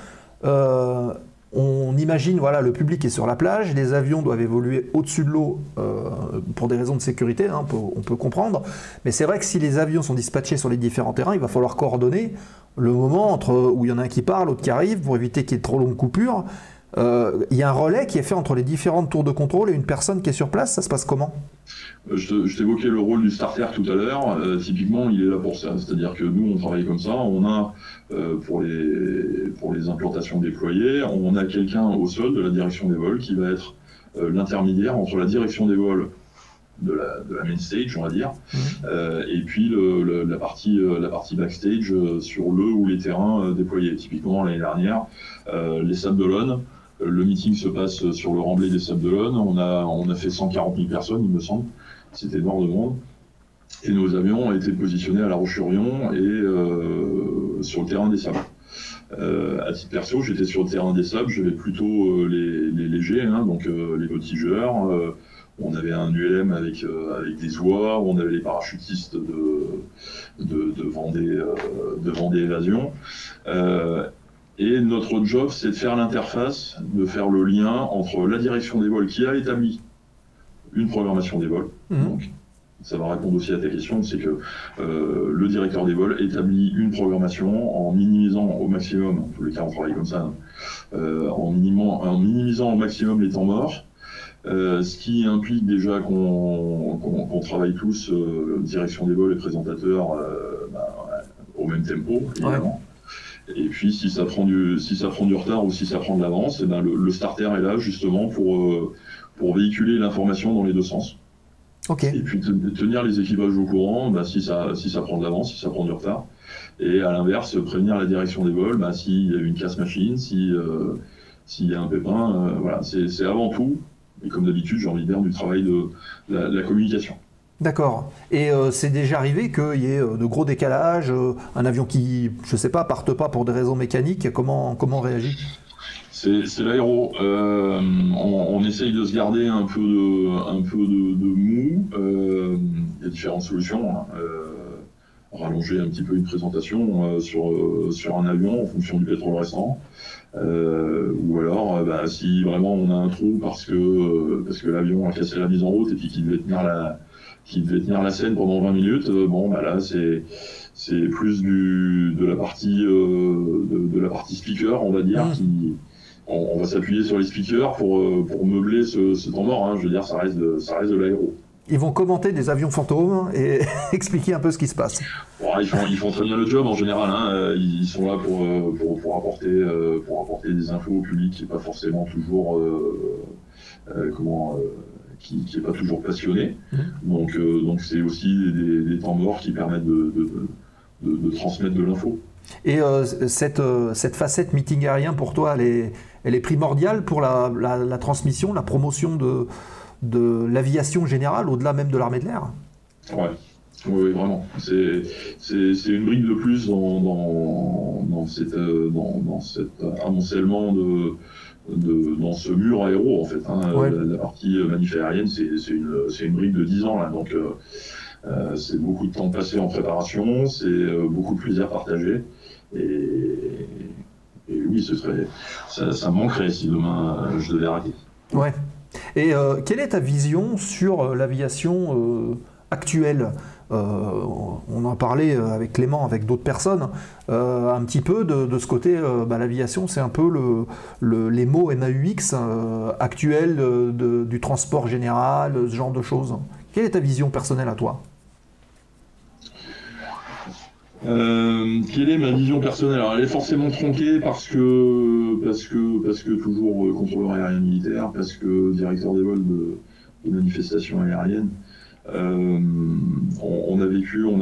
On imagine, voilà, le public est sur la plage, les avions doivent évoluer au-dessus de l'eau pour des raisons de sécurité, hein, on peut comprendre. Mais c'est vrai que si les avions sont dispatchés sur les différents terrains, il va falloir coordonner le moment où il y en a un qui part, l'autre qui arrive, pour éviter qu'il y ait trop longue coupure. Il y a un relais qui est fait entre les différentes tours de contrôle et une personne qui est sur place, ça se passe comment? Je t'évoquais le rôle du starter tout à l'heure. Typiquement, il est là pour ça. C'est-à-dire que nous, on travaille comme ça. On a, pour les implantations déployées, on a quelqu'un au sol de la direction des vols qui va être l'intermédiaire entre la direction des vols de la main stage, on va dire, et puis la partie backstage sur le ou les terrains déployés. Typiquement, l'année dernière, les Sables d'Olonne, le meeting se passe sur le remblai des Sables d'Olonne. On a fait 140 000 personnes, il me semble. C'était énorme de monde. Et nos avions étaient positionnés à La Roche-sur-Yon et sur le terrain des Sables. À titre perso, j'étais sur le terrain des Sables, j'avais plutôt les légers, hein, donc les voltigeurs. On avait un ULM avec des oies, on avait les parachutistes de Vendée Évasion. Et notre job, c'est de faire l'interface, de faire le lien entre la direction des vols qui a établi une programmation des vols. Donc, ça va répondre aussi à ta question, c'est que le directeur des vols établit une programmation en minimisant au maximum, en tous les cas on travaille comme ça, en minimisant au maximum les temps morts, Ce qui implique déjà qu'on travaille tous, direction des vols et présentateurs, au même tempo, évidemment. Et puis si ça prend du retard ou si ça prend de l'avance, le starter est là justement pour véhiculer l'information dans les deux sens. Okay. Et puis tenir les équipages au courant si ça prend de l'avance, si ça prend du retard. Et à l'inverse, prévenir la direction des vols s'il y a une casse machine, s'il y a un pépin. Voilà, c'est avant tout, et comme d'habitude, j'ai envie de dire, du travail de la communication. D'accord. Et c'est déjà arrivé qu'il y ait de gros décalages, un avion qui, je sais pas, parte pas pour des raisons mécaniques. Comment on réagit? C'est l'aéro. On essaye de se garder un peu de mou. Il y a différentes solutions. Rallonger un petit peu une présentation sur un avion en fonction du pétrole restant. Ou alors, si vraiment on a un trou parce que l'avion a cassé la mise en route et puis qu'il devait tenir la scène pendant 20 minutes, là c'est plus de la partie speaker, on va dire, on va s'appuyer sur les speakers pour meubler ce temps mort. Je veux dire, ça reste de l'aéro. Ils vont commenter des avions fantômes et expliquer un peu ce qui se passe. Ils font très bien le job en général. Ils sont là pour apporter des infos au public qui n'est pas forcément toujours qui est pas toujours passionné. Donc c'est aussi des temps morts qui permettent de transmettre de l'info. Et cette facette meeting aérien pour toi, elle est primordiale pour la transmission, la promotion de l'aviation générale, au-delà même de l'armée de l'air? Ouais. Oui, vraiment. C'est une brique de plus dans cet amoncellement dans ce mur aéro, en fait. La partie manif aérienne, c'est une brique de 10 ans, là. Donc, c'est beaucoup de temps passé en préparation, c'est beaucoup de plaisir partagé. Et oui, ça me manquerait si demain je devais arrêter. Ouais. Et quelle est ta vision sur l'aviation actuelle? On en parlait avec Clément, avec d'autres personnes, un petit peu de ce côté, l'aviation c'est un peu les mots MAUX actuels du transport général, ce genre de choses. Quelle est ta vision personnelle à toi? Quelle est ma vision personnelle? Alors, elle est forcément tronquée parce que toujours contrôleur aérien militaire, parce que directeur des vols de manifestations aériennes. On a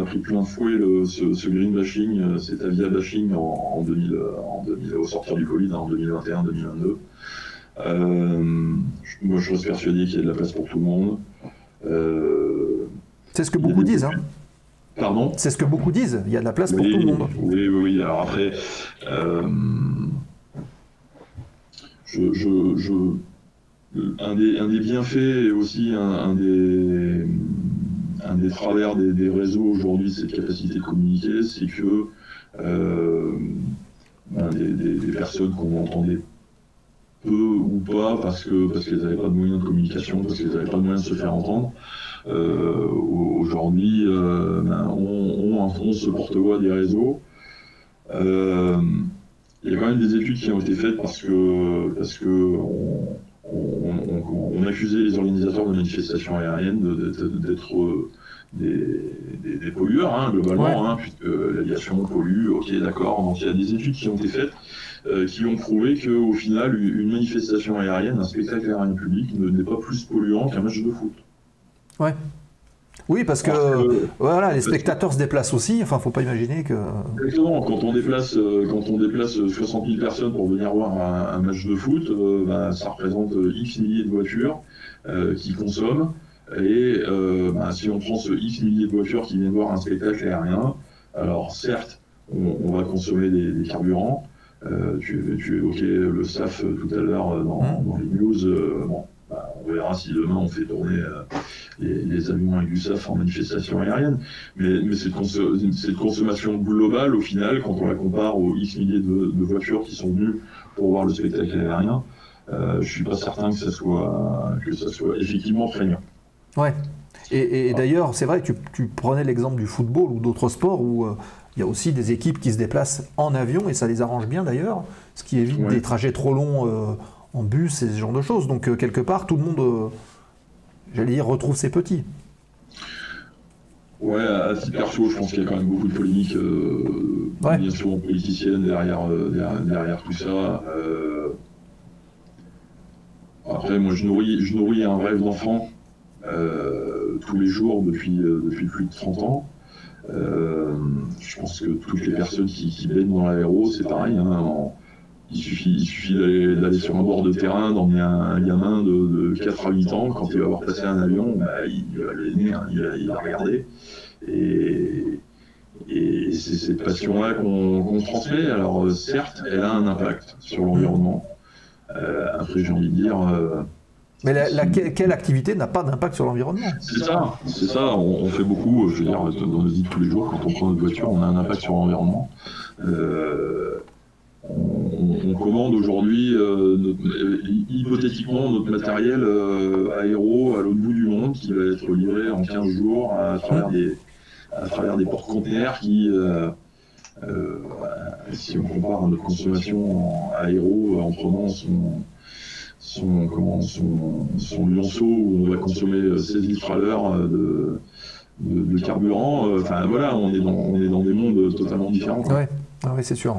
pris plein de fouet ce green bashing, cet avia bashing en 2000, au sortir du Covid, en 2021-2022. Moi, je reste persuadé qu'il y a de la place pour tout le monde. C'est ce que beaucoup disent, hein. Pardon ? C'est ce que beaucoup disent, il y a de la place pour tout le monde. Oui. Alors après, un des bienfaits et aussi un des travers des réseaux aujourd'hui, cette capacité de communiquer, c'est que des personnes qu'on entendait peu ou pas parce qu'elles n'avaient pas de moyens de communication, parce qu'elles n'avaient pas de moyens de se faire entendre, aujourd'hui on se porte-voix des réseaux. Il y a quand même des études qui ont été faites parce que on accusait les organisateurs de manifestations aériennes d'être des pollueurs, globalement, puisque l'aviation pollue, ok, d'accord. Donc il y a des études qui ont été faites qui ont prouvé qu'au final, une manifestation aérienne, un spectacle aérien public, n'est pas plus polluant qu'un match de foot. Ouais. Oui, parce que voilà, les spectateurs se déplacent aussi. Enfin, faut pas imaginer que. Exactement. Quand on déplace 60 000 personnes pour venir voir un match de foot, ça représente X milliers de voitures qui consomment. Et si on prend ce X milliers de voitures qui viennent voir un spectacle aérien, alors certes, on va consommer des carburants. Tu évoquais le SAF tout à l'heure dans les news. On verra si demain on fait tourner les avions avec du SAF en manifestation aérienne. Mais cette consommation globale, au final, quand on la compare aux X milliers de voitures qui sont venues pour voir le spectacle aérien, je suis pas certain que ça soit effectivement prégnant. Ouais. Et d'ailleurs, c'est vrai que tu prenais l'exemple du football ou d'autres sports où il y a aussi des équipes qui se déplacent en avion et ça les arrange bien d'ailleurs, ce qui évite des trajets trop longs en bus et ce genre de choses. Donc quelque part, tout le monde, j'allais dire, retrouve ses petits. Ouais, à titre perso, je pense qu'il y a quand même beaucoup de polémiques, bien souvent politiciennes derrière tout ça. Après, moi, je nourris un rêve d'enfant tous les jours depuis plus de 30 ans. Je pense que toutes les personnes qui baignent dans l'aéro, c'est pareil. Hein, il suffit d'aller sur un bord de terrain, d'emmener un gamin de 4 à 8 ans. Quand il va voir passer un avion, il va le nez, il va regarder. Et c'est cette passion-là qu'on transmet. Alors certes, elle a un impact sur l'environnement. Après, j'ai envie de dire... mais quelle activité n'a pas d'impact sur l'environnement? C'est ça. On fait beaucoup, je veux dire, dans nos vies de tous les jours, quand on prend notre voiture, on a un impact sur l'environnement. On commande aujourd'hui, hypothétiquement, notre matériel aéro à l'autre bout du monde, qui va être livré en 15 jours à travers des porte-containers qui... si on compare à notre consommation en aéro en prenant son lionceau où on va consommer 16 litres à l'heure de carburant, enfin voilà, on est dans des mondes totalement différents. Oui, c'est sûr.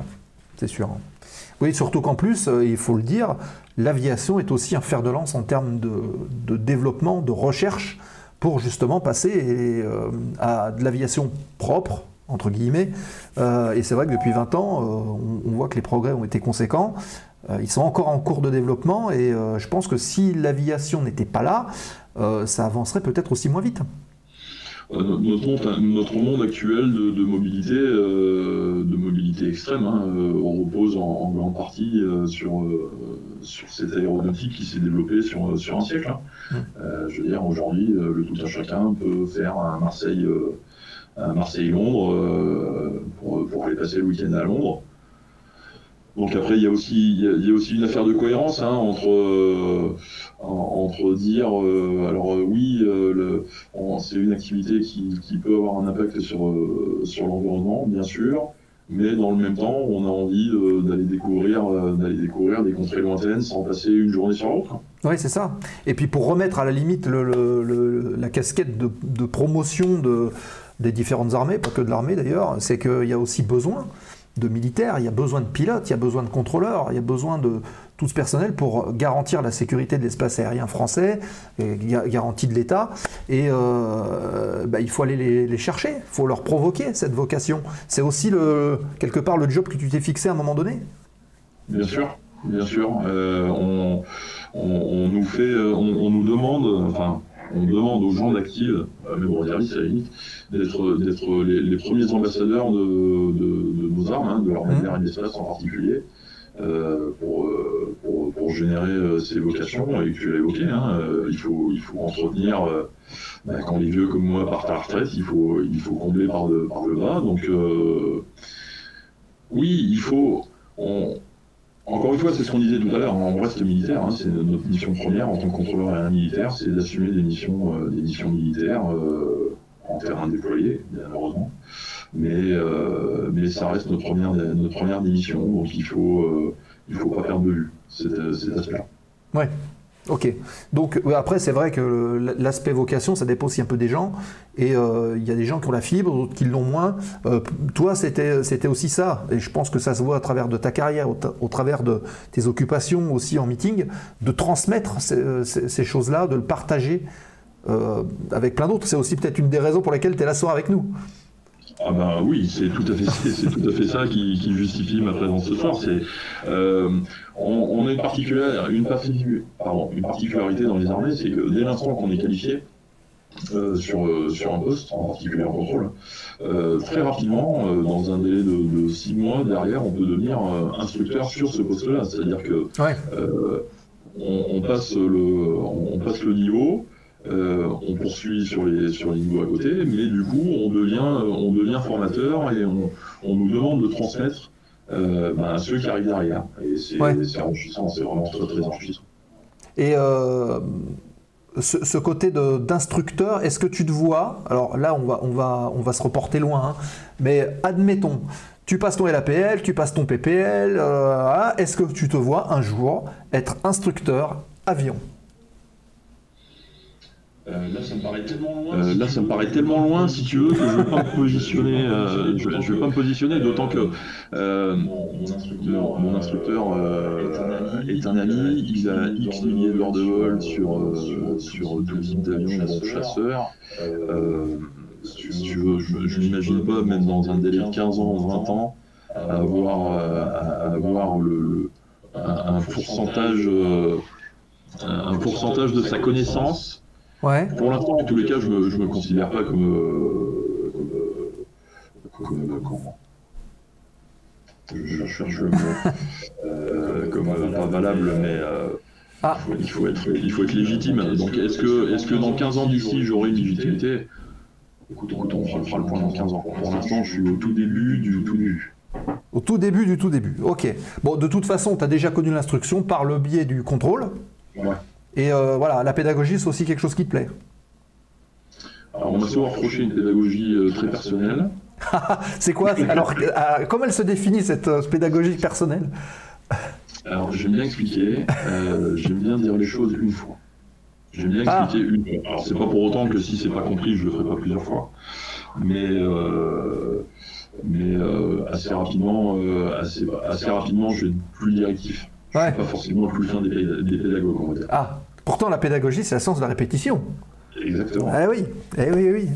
Oui, surtout qu'en plus, il faut le dire, l'aviation est aussi un fer de lance en termes de développement, de recherche, pour justement passer à de l'aviation propre, entre guillemets. Et c'est vrai que depuis 20 ans, on voit que les progrès ont été conséquents. Ils sont encore en cours de développement et je pense que si l'aviation n'était pas là, ça avancerait peut-être aussi moins vite. Notre monde actuel de mobilité extrême repose en grande partie sur cette aéronautique qui s'est développée sur un siècle. Je veux dire, aujourd'hui, le tout un chacun peut faire un Marseille-Londres pour aller passer le week-end à Londres. Donc après, il y a aussi une affaire de cohérence entre dire, c'est une activité qui peut avoir un impact sur l'environnement, bien sûr, mais dans le même temps, on a envie d'aller découvrir des contrées lointaines sans passer une journée sur l'autre. Oui, c'est ça. Et puis pour remettre à la limite la casquette de promotion des différentes armées, pas que de l'armée d'ailleurs, c'est qu'il y a aussi besoin de militaires, il y a besoin de pilotes, il y a besoin de contrôleurs, il y a besoin de tout ce personnel pour garantir la sécurité de l'espace aérien français, garantie de l'État, et il faut aller les chercher, il faut leur provoquer cette vocation. C'est aussi quelque part le job que tu t'es fixé à un moment donné. Bien sûr. On nous demande, on demande aux gens d'active, même aux réservistes à la limite, d'être les premiers ambassadeurs de nos armes, de l'armée de l'air et de l'espace en particulier, pour générer ces vocations. Et tu l'as évoqué, il faut entretenir, quand les vieux comme moi partent à la retraite, il faut combler par le bas. Donc oui, il faut... Encore une fois, c'est ce qu'on disait tout à l'heure, on reste militaire, c'est notre mission première en tant que contrôleur aérien militaire, c'est d'assumer des missions militaires en terrain déployé, bien heureusement, mais ça reste notre première des missions, donc il faut pas perdre de vue cet aspect-là. Ouais. Ok, donc après c'est vrai que l'aspect vocation ça dépend aussi un peu des gens et il y a des gens qui ont la fibre, d'autres qui l'ont moins. Toi c'était aussi ça et je pense que ça se voit à travers de ta carrière, au travers de tes occupations aussi en meeting, de transmettre ces choses-là, de le partager avec plein d'autres. C'est aussi peut-être une des raisons pour lesquelles tu es là ce soir avec nous. Ah ben oui, c'est tout à fait ça qui justifie ma présence ce soir. On a une particularité dans les armées, c'est que dès l'instant qu'on est qualifié sur un poste, en particulier en contrôle, très rapidement, dans un délai de 6 mois derrière, on peut devenir instructeur sur ce poste-là. C'est-à-dire que on passe le niveau. On poursuit sur les niveaux à côté, mais du coup on devient formateur et on nous demande de transmettre à ceux qui arrivent derrière. Et c'est enrichissant, c'est vraiment très très enrichissant. Et ce côté d'instructeur, est-ce que tu te vois, alors là on va se reporter loin, mais admettons, Tu passes ton LAPL, tu passes ton PPL. Est-ce que tu te vois un jour être instructeur avion? Là, ça me paraît tellement loin, si tu veux, que je ne vais pas me positionner. Je vais pas me positionner, d'autant que mon instructeur est un ami. Il a X milliers d'heures de vol sur deux types d'avions, dont chasseurs. Si tu veux, je n'imagine pas, même dans un délai de 15 ans ou 20 ans, avoir un pourcentage de sa connaissance. Ouais. Pour l'instant, en tous les cas, je me considère pas comme je cherche le mot, comme pas valable, mais il faut être légitime. Donc, est-ce que dans 15 ans d'ici, j'aurai une légitimité? Écoute, on fera le point dans 15 ans. Pour l'instant, je suis au tout début du tout début. Au tout début du tout début. Ok. Bon, de toute façon, tu as déjà connu l'instruction par le biais du contrôle. Ouais. Et voilà, la pédagogie, c'est aussi quelque chose qui te plaît. Alors, on m'a souvent reproché une pédagogie très personnelle. C'est quoi? Alors, comment elle se définit, cette pédagogie personnelle? Alors, j'aime bien expliquer. J'aime bien dire les choses une fois. J'aime bien expliquer une fois. Alors, c'est pas pour autant que si c'est pas compris, je le ferai pas plusieurs fois. Mais assez rapidement, je vais être plus directif. Je ne suis pas forcément le plus fin des pédagogues, on va dire. Ah, pourtant la pédagogie, c'est la science de la répétition. Exactement. Eh oui, oui.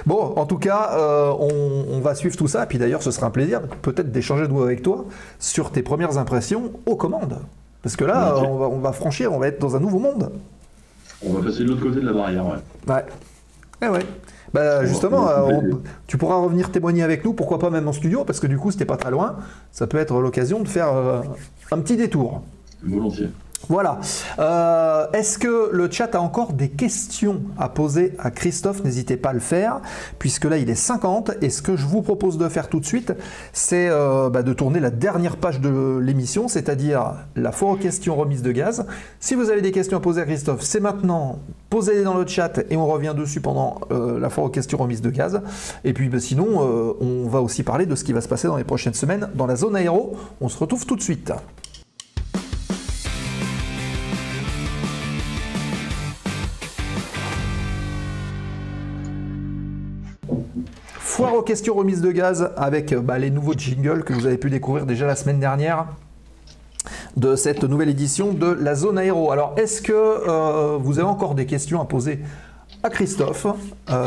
Bon, en tout cas, on va suivre tout ça. Et puis d'ailleurs, ce sera un plaisir peut-être d'échanger de mots avec toi sur tes premières impressions aux commandes. Parce que là, okay, on va franchir, on va être dans un nouveau monde. On va passer de l'autre côté de la barrière, ouais. Ouais. Eh ouais. Bah justement, tu pourras revenir témoigner avec nous, pourquoi pas même en studio, parce que du coup, si t'es pas très loin, ça peut être l'occasion de faire un petit détour. Volontiers. Voilà. Est-ce que le chat a encore des questions à poser à Christophe? N'hésitez pas à le faire, puisque là, il est 50. Et ce que je vous propose de faire tout de suite, c'est de tourner la dernière page de l'émission, c'est-à-dire la foire aux questions remise de gaz. Si vous avez des questions à poser à Christophe, c'est maintenant. Posez-les dans le chat et on revient dessus pendant la foire aux questions remise de gaz. Et puis sinon, on va aussi parler de ce qui va se passer dans les prochaines semaines dans la zone aéro. On se retrouve tout de suite. Foire aux questions remises de gaz avec les nouveaux jingles que vous avez pu découvrir déjà la semaine dernière de cette nouvelle édition de la zone aéro. Alors, est-ce que vous avez encore des questions à poser à Christophe?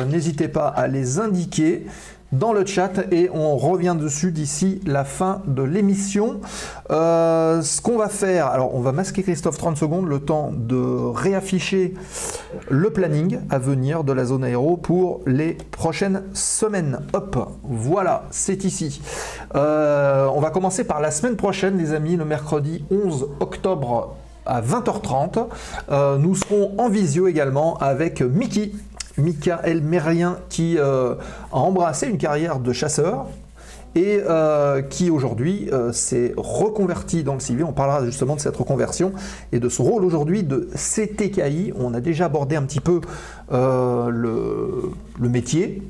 N'hésitez pas à les indiquer dans le chat et on revient dessus d'ici la fin de l'émission. Ce qu'on va faire, alors on va masquer Christophe 30 secondes, le temps de réafficher le planning à venir de la zone aéro pour les prochaines semaines. Hop, voilà, c'est ici. On va commencer par la semaine prochaine, les amis, le mercredi 11 octobre à 20h30. Nous serons en visio également avec Michael Mérien qui a embrassé une carrière de chasseur et qui aujourd'hui s'est reconverti dans le civil. On parlera justement de cette reconversion et de son rôle aujourd'hui de CTKI. On a déjà abordé un petit peu le métier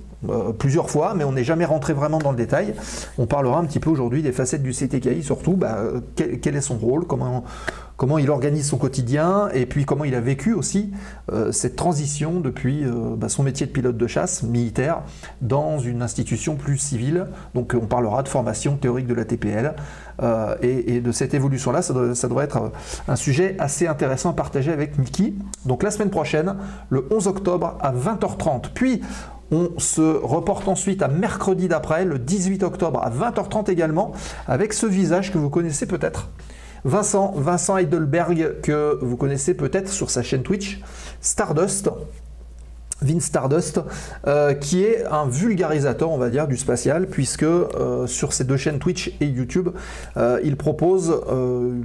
plusieurs fois, mais on n'est jamais rentré vraiment dans le détail. On parlera un petit peu aujourd'hui des facettes du CTKI, surtout quel est son rôle, comment il organise son quotidien et puis comment il a vécu aussi cette transition depuis son métier de pilote de chasse militaire dans une institution plus civile. Donc on parlera de formation théorique de la TPL et de cette évolution-là. Ça devrait être un sujet assez intéressant à partager avec Mickey. Donc la semaine prochaine, le 11 octobre à 20h30. Puis on se reporte ensuite à mercredi d'après, le 18 octobre à 20h30 également, avec ce visage que vous connaissez peut-être. Vincent Heidelberg, que vous connaissez peut-être sur sa chaîne Twitch, Stardust, Vince Stardust, qui est un vulgarisateur, on va dire, du spatial, puisque sur ces deux chaînes Twitch et YouTube, il propose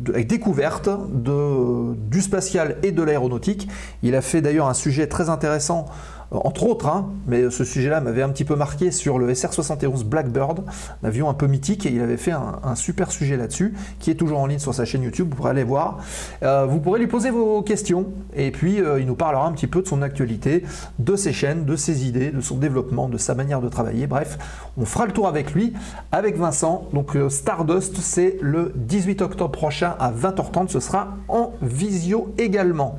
avec découverte du spatial et de l'aéronautique. Il a fait d'ailleurs un sujet très intéressant entre autres, hein, mais ce sujet-là m'avait un petit peu marqué sur le SR-71 Blackbird, un avion un peu mythique, et il avait fait un super sujet là-dessus, qui est toujours en ligne sur sa chaîne YouTube, vous pourrez aller voir. Vous pourrez lui poser vos questions, et puis il nous parlera un petit peu de son actualité, de ses chaînes, de ses idées, de son développement, de sa manière de travailler. Bref, on fera le tour avec lui, avec Vincent. Donc Stardust, c'est le 18 octobre prochain à 20h30, ce sera en visio également.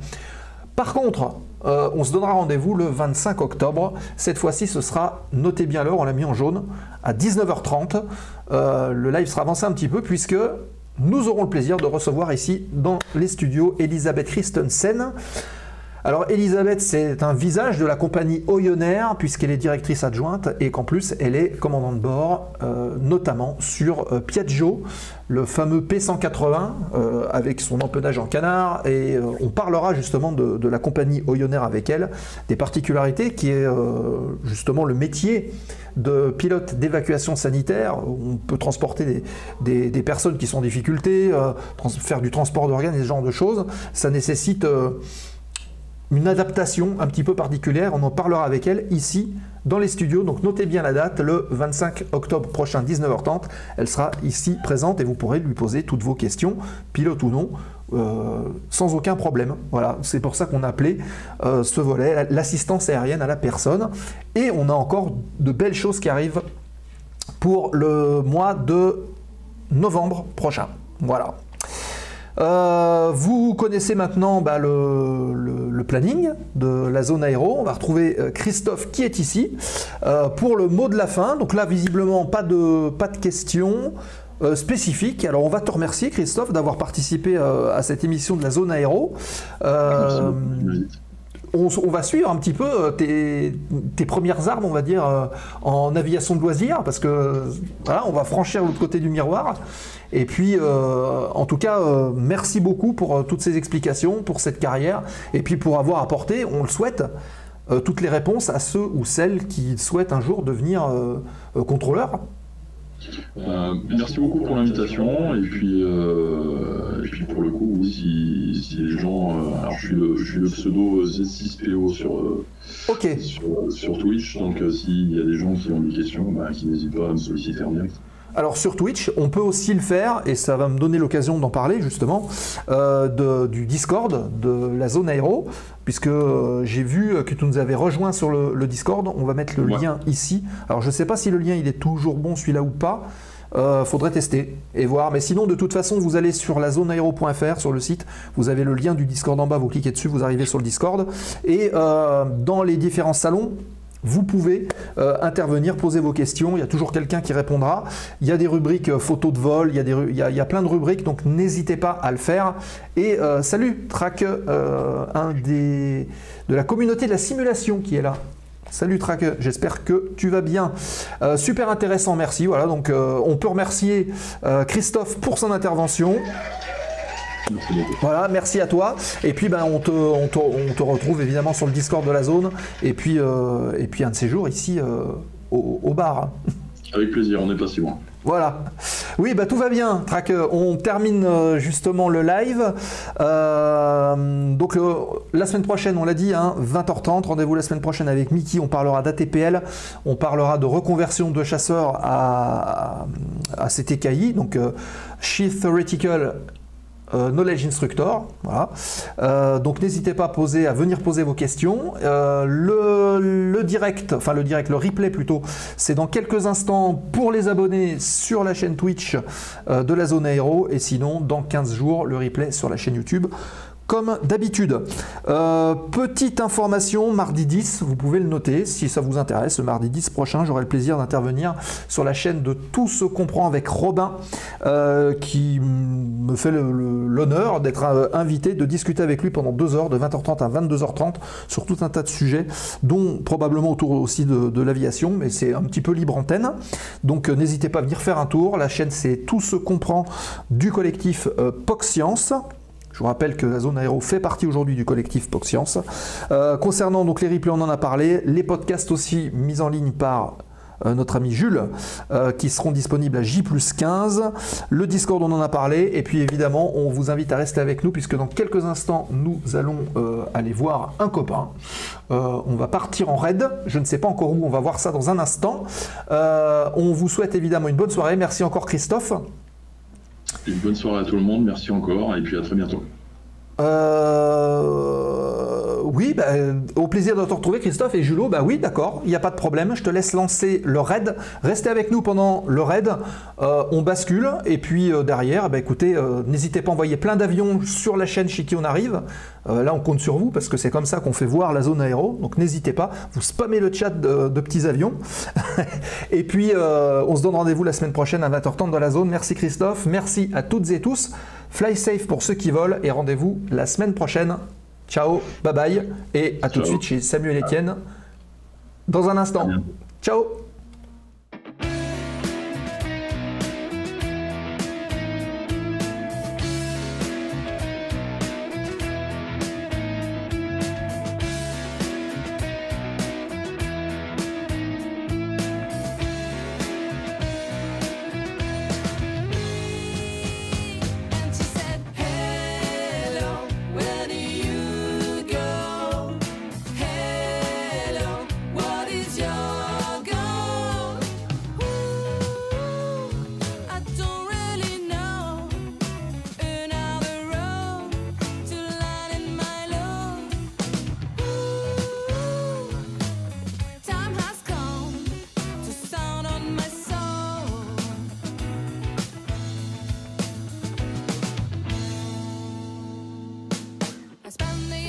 Par contre, on se donnera rendez-vous le 25 octobre. Cette fois-ci, ce sera, notez bien l'heure, on l'a mis en jaune, à 19h30. Le live sera avancé un petit peu puisque nous aurons le plaisir de recevoir ici dans les studios Elisabeth Christensen. Alors Elisabeth, c'est un visage de la compagnie Oyonnax puisqu'elle est directrice adjointe et qu'en plus elle est commandante de bord, notamment sur Piaggio, le fameux P180 avec son empennage en canard, et on parlera justement de la compagnie Oyonnax avec elle, des particularités qui est justement le métier de pilote d'évacuation sanitaire. On peut transporter des personnes qui sont en difficulté, faire du transport d'organes et ce genre de choses. Ça nécessite une adaptation un petit peu particulière, on en parlera avec elle ici dans les studios, donc notez bien la date, le 25 octobre prochain 19h30, elle sera ici présente et vous pourrez lui poser toutes vos questions, pilote ou non, sans aucun problème. Voilà, c'est pour ça qu'on a appelé ce volet l'assistance aérienne à la personne, et on a encore de belles choses qui arrivent pour le mois de novembre prochain. Voilà. Vous connaissez maintenant le planning de la zone aéro. On va retrouver Christophe qui est ici pour le mot de la fin. Donc là, visiblement, pas de questions spécifiques. Alors, on va te remercier, Christophe, d'avoir participé à cette émission de la zone aéro. On va suivre un petit peu tes premières armes, on va dire, en aviation de loisirs, parce que voilà, on va franchir l'autre côté du miroir. Et puis, en tout cas, merci beaucoup pour toutes ces explications, pour cette carrière, et puis pour avoir apporté, on le souhaite, toutes les réponses à ceux ou celles qui souhaitent un jour devenir contrôleur. Merci beaucoup pour l'invitation, et puis pour le coup, si les gens, alors je suis le pseudo Z6PO sur Twitch, donc s'il y a des gens qui ont des questions, qui n'hésitent pas à me solliciter en direct. Alors sur Twitch, on peut aussi le faire, et ça va me donner l'occasion d'en parler justement, du Discord de la zone aéro, puisque j'ai vu que tu nous avais rejoint sur le Discord. On va mettre le lien ici. Alors je ne sais pas si le lien il est toujours bon celui-là ou pas. Faudrait tester et voir, mais sinon de toute façon vous allez sur lazoneaero.fr, sur le site, vous avez le lien du Discord en bas, vous cliquez dessus, vous arrivez sur le Discord, et dans les différents salons vous pouvez intervenir, poser vos questions, il y a toujours quelqu'un qui répondra. Il y a des rubriques photos de vol, il y a plein de rubriques, donc n'hésitez pas à le faire. Et salut Track, de la communauté de la simulation qui est là. Salut Track, j'espère que tu vas bien. Super intéressant, merci. Voilà, donc on peut remercier Christophe pour son intervention. Voilà, merci à toi. Et puis on te retrouve évidemment sur le Discord de la zone. Et puis un de ces jours ici au bar. Avec plaisir, on n'est pas si loin. Voilà. Oui, tout va bien, Track. On termine justement le live. Donc la semaine prochaine, on l'a dit, 20h30. Rendez-vous la semaine prochaine avec Mickey. On parlera d'ATPL. On parlera de reconversion de chasseurs à CTKI. Donc Chief Theoretical Knowledge Instructor, voilà. Donc n'hésitez pas à venir poser vos questions. Le replay plutôt, c'est dans quelques instants pour les abonnés sur la chaîne Twitch de la zone aéro, et sinon dans 15 jours le replay sur la chaîne YouTube comme d'habitude. Petite information, mardi 10, vous pouvez le noter si ça vous intéresse. Le mardi 10 prochain, j'aurai le plaisir d'intervenir sur la chaîne de Tout se comprend avec Robin, qui me fait l'honneur d'être invité, de discuter avec lui pendant 2 heures, de 20h30 à 22h30, sur tout un tas de sujets, dont probablement autour aussi de l'aviation, mais c'est un petit peu libre antenne. Donc n'hésitez pas à venir faire un tour. La chaîne, c'est Tout se comprend du collectif POC Science. Je vous rappelle que la zone aéro fait partie aujourd'hui du collectif POC Science. Concernant donc les replays, on en a parlé. Les podcasts aussi mis en ligne par notre ami Jules, qui seront disponibles à J+15. Le Discord, on en a parlé. Et puis évidemment, on vous invite à rester avec nous puisque dans quelques instants, nous allons aller voir un copain. On va partir en raid. Je ne sais pas encore où, on va voir ça dans un instant. On vous souhaite évidemment une bonne soirée. Merci encore Christophe. Une bonne soirée à tout le monde, merci encore, et puis à très bientôt. Oui, bah, au plaisir de te retrouver Christophe et Julot, bah oui d'accord, il n'y a pas de problème, je te laisse lancer le raid, restez avec nous pendant le raid, on bascule, et puis derrière, bah, écoutez, n'hésitez pas à envoyer plein d'avions sur la chaîne chez qui on arrive, là on compte sur vous, parce que c'est comme ça qu'on fait voir la zone aéro, donc n'hésitez pas, vous spammez le chat de petits avions, et puis on se donne rendez-vous la semaine prochaine à 20h30 dans la zone. Merci Christophe, merci à toutes et tous, fly safe pour ceux qui volent, et rendez-vous la semaine prochaine. Ciao, bye bye, et à tout de suite chez Samuel Etienne dans un instant. Ciao. Spend the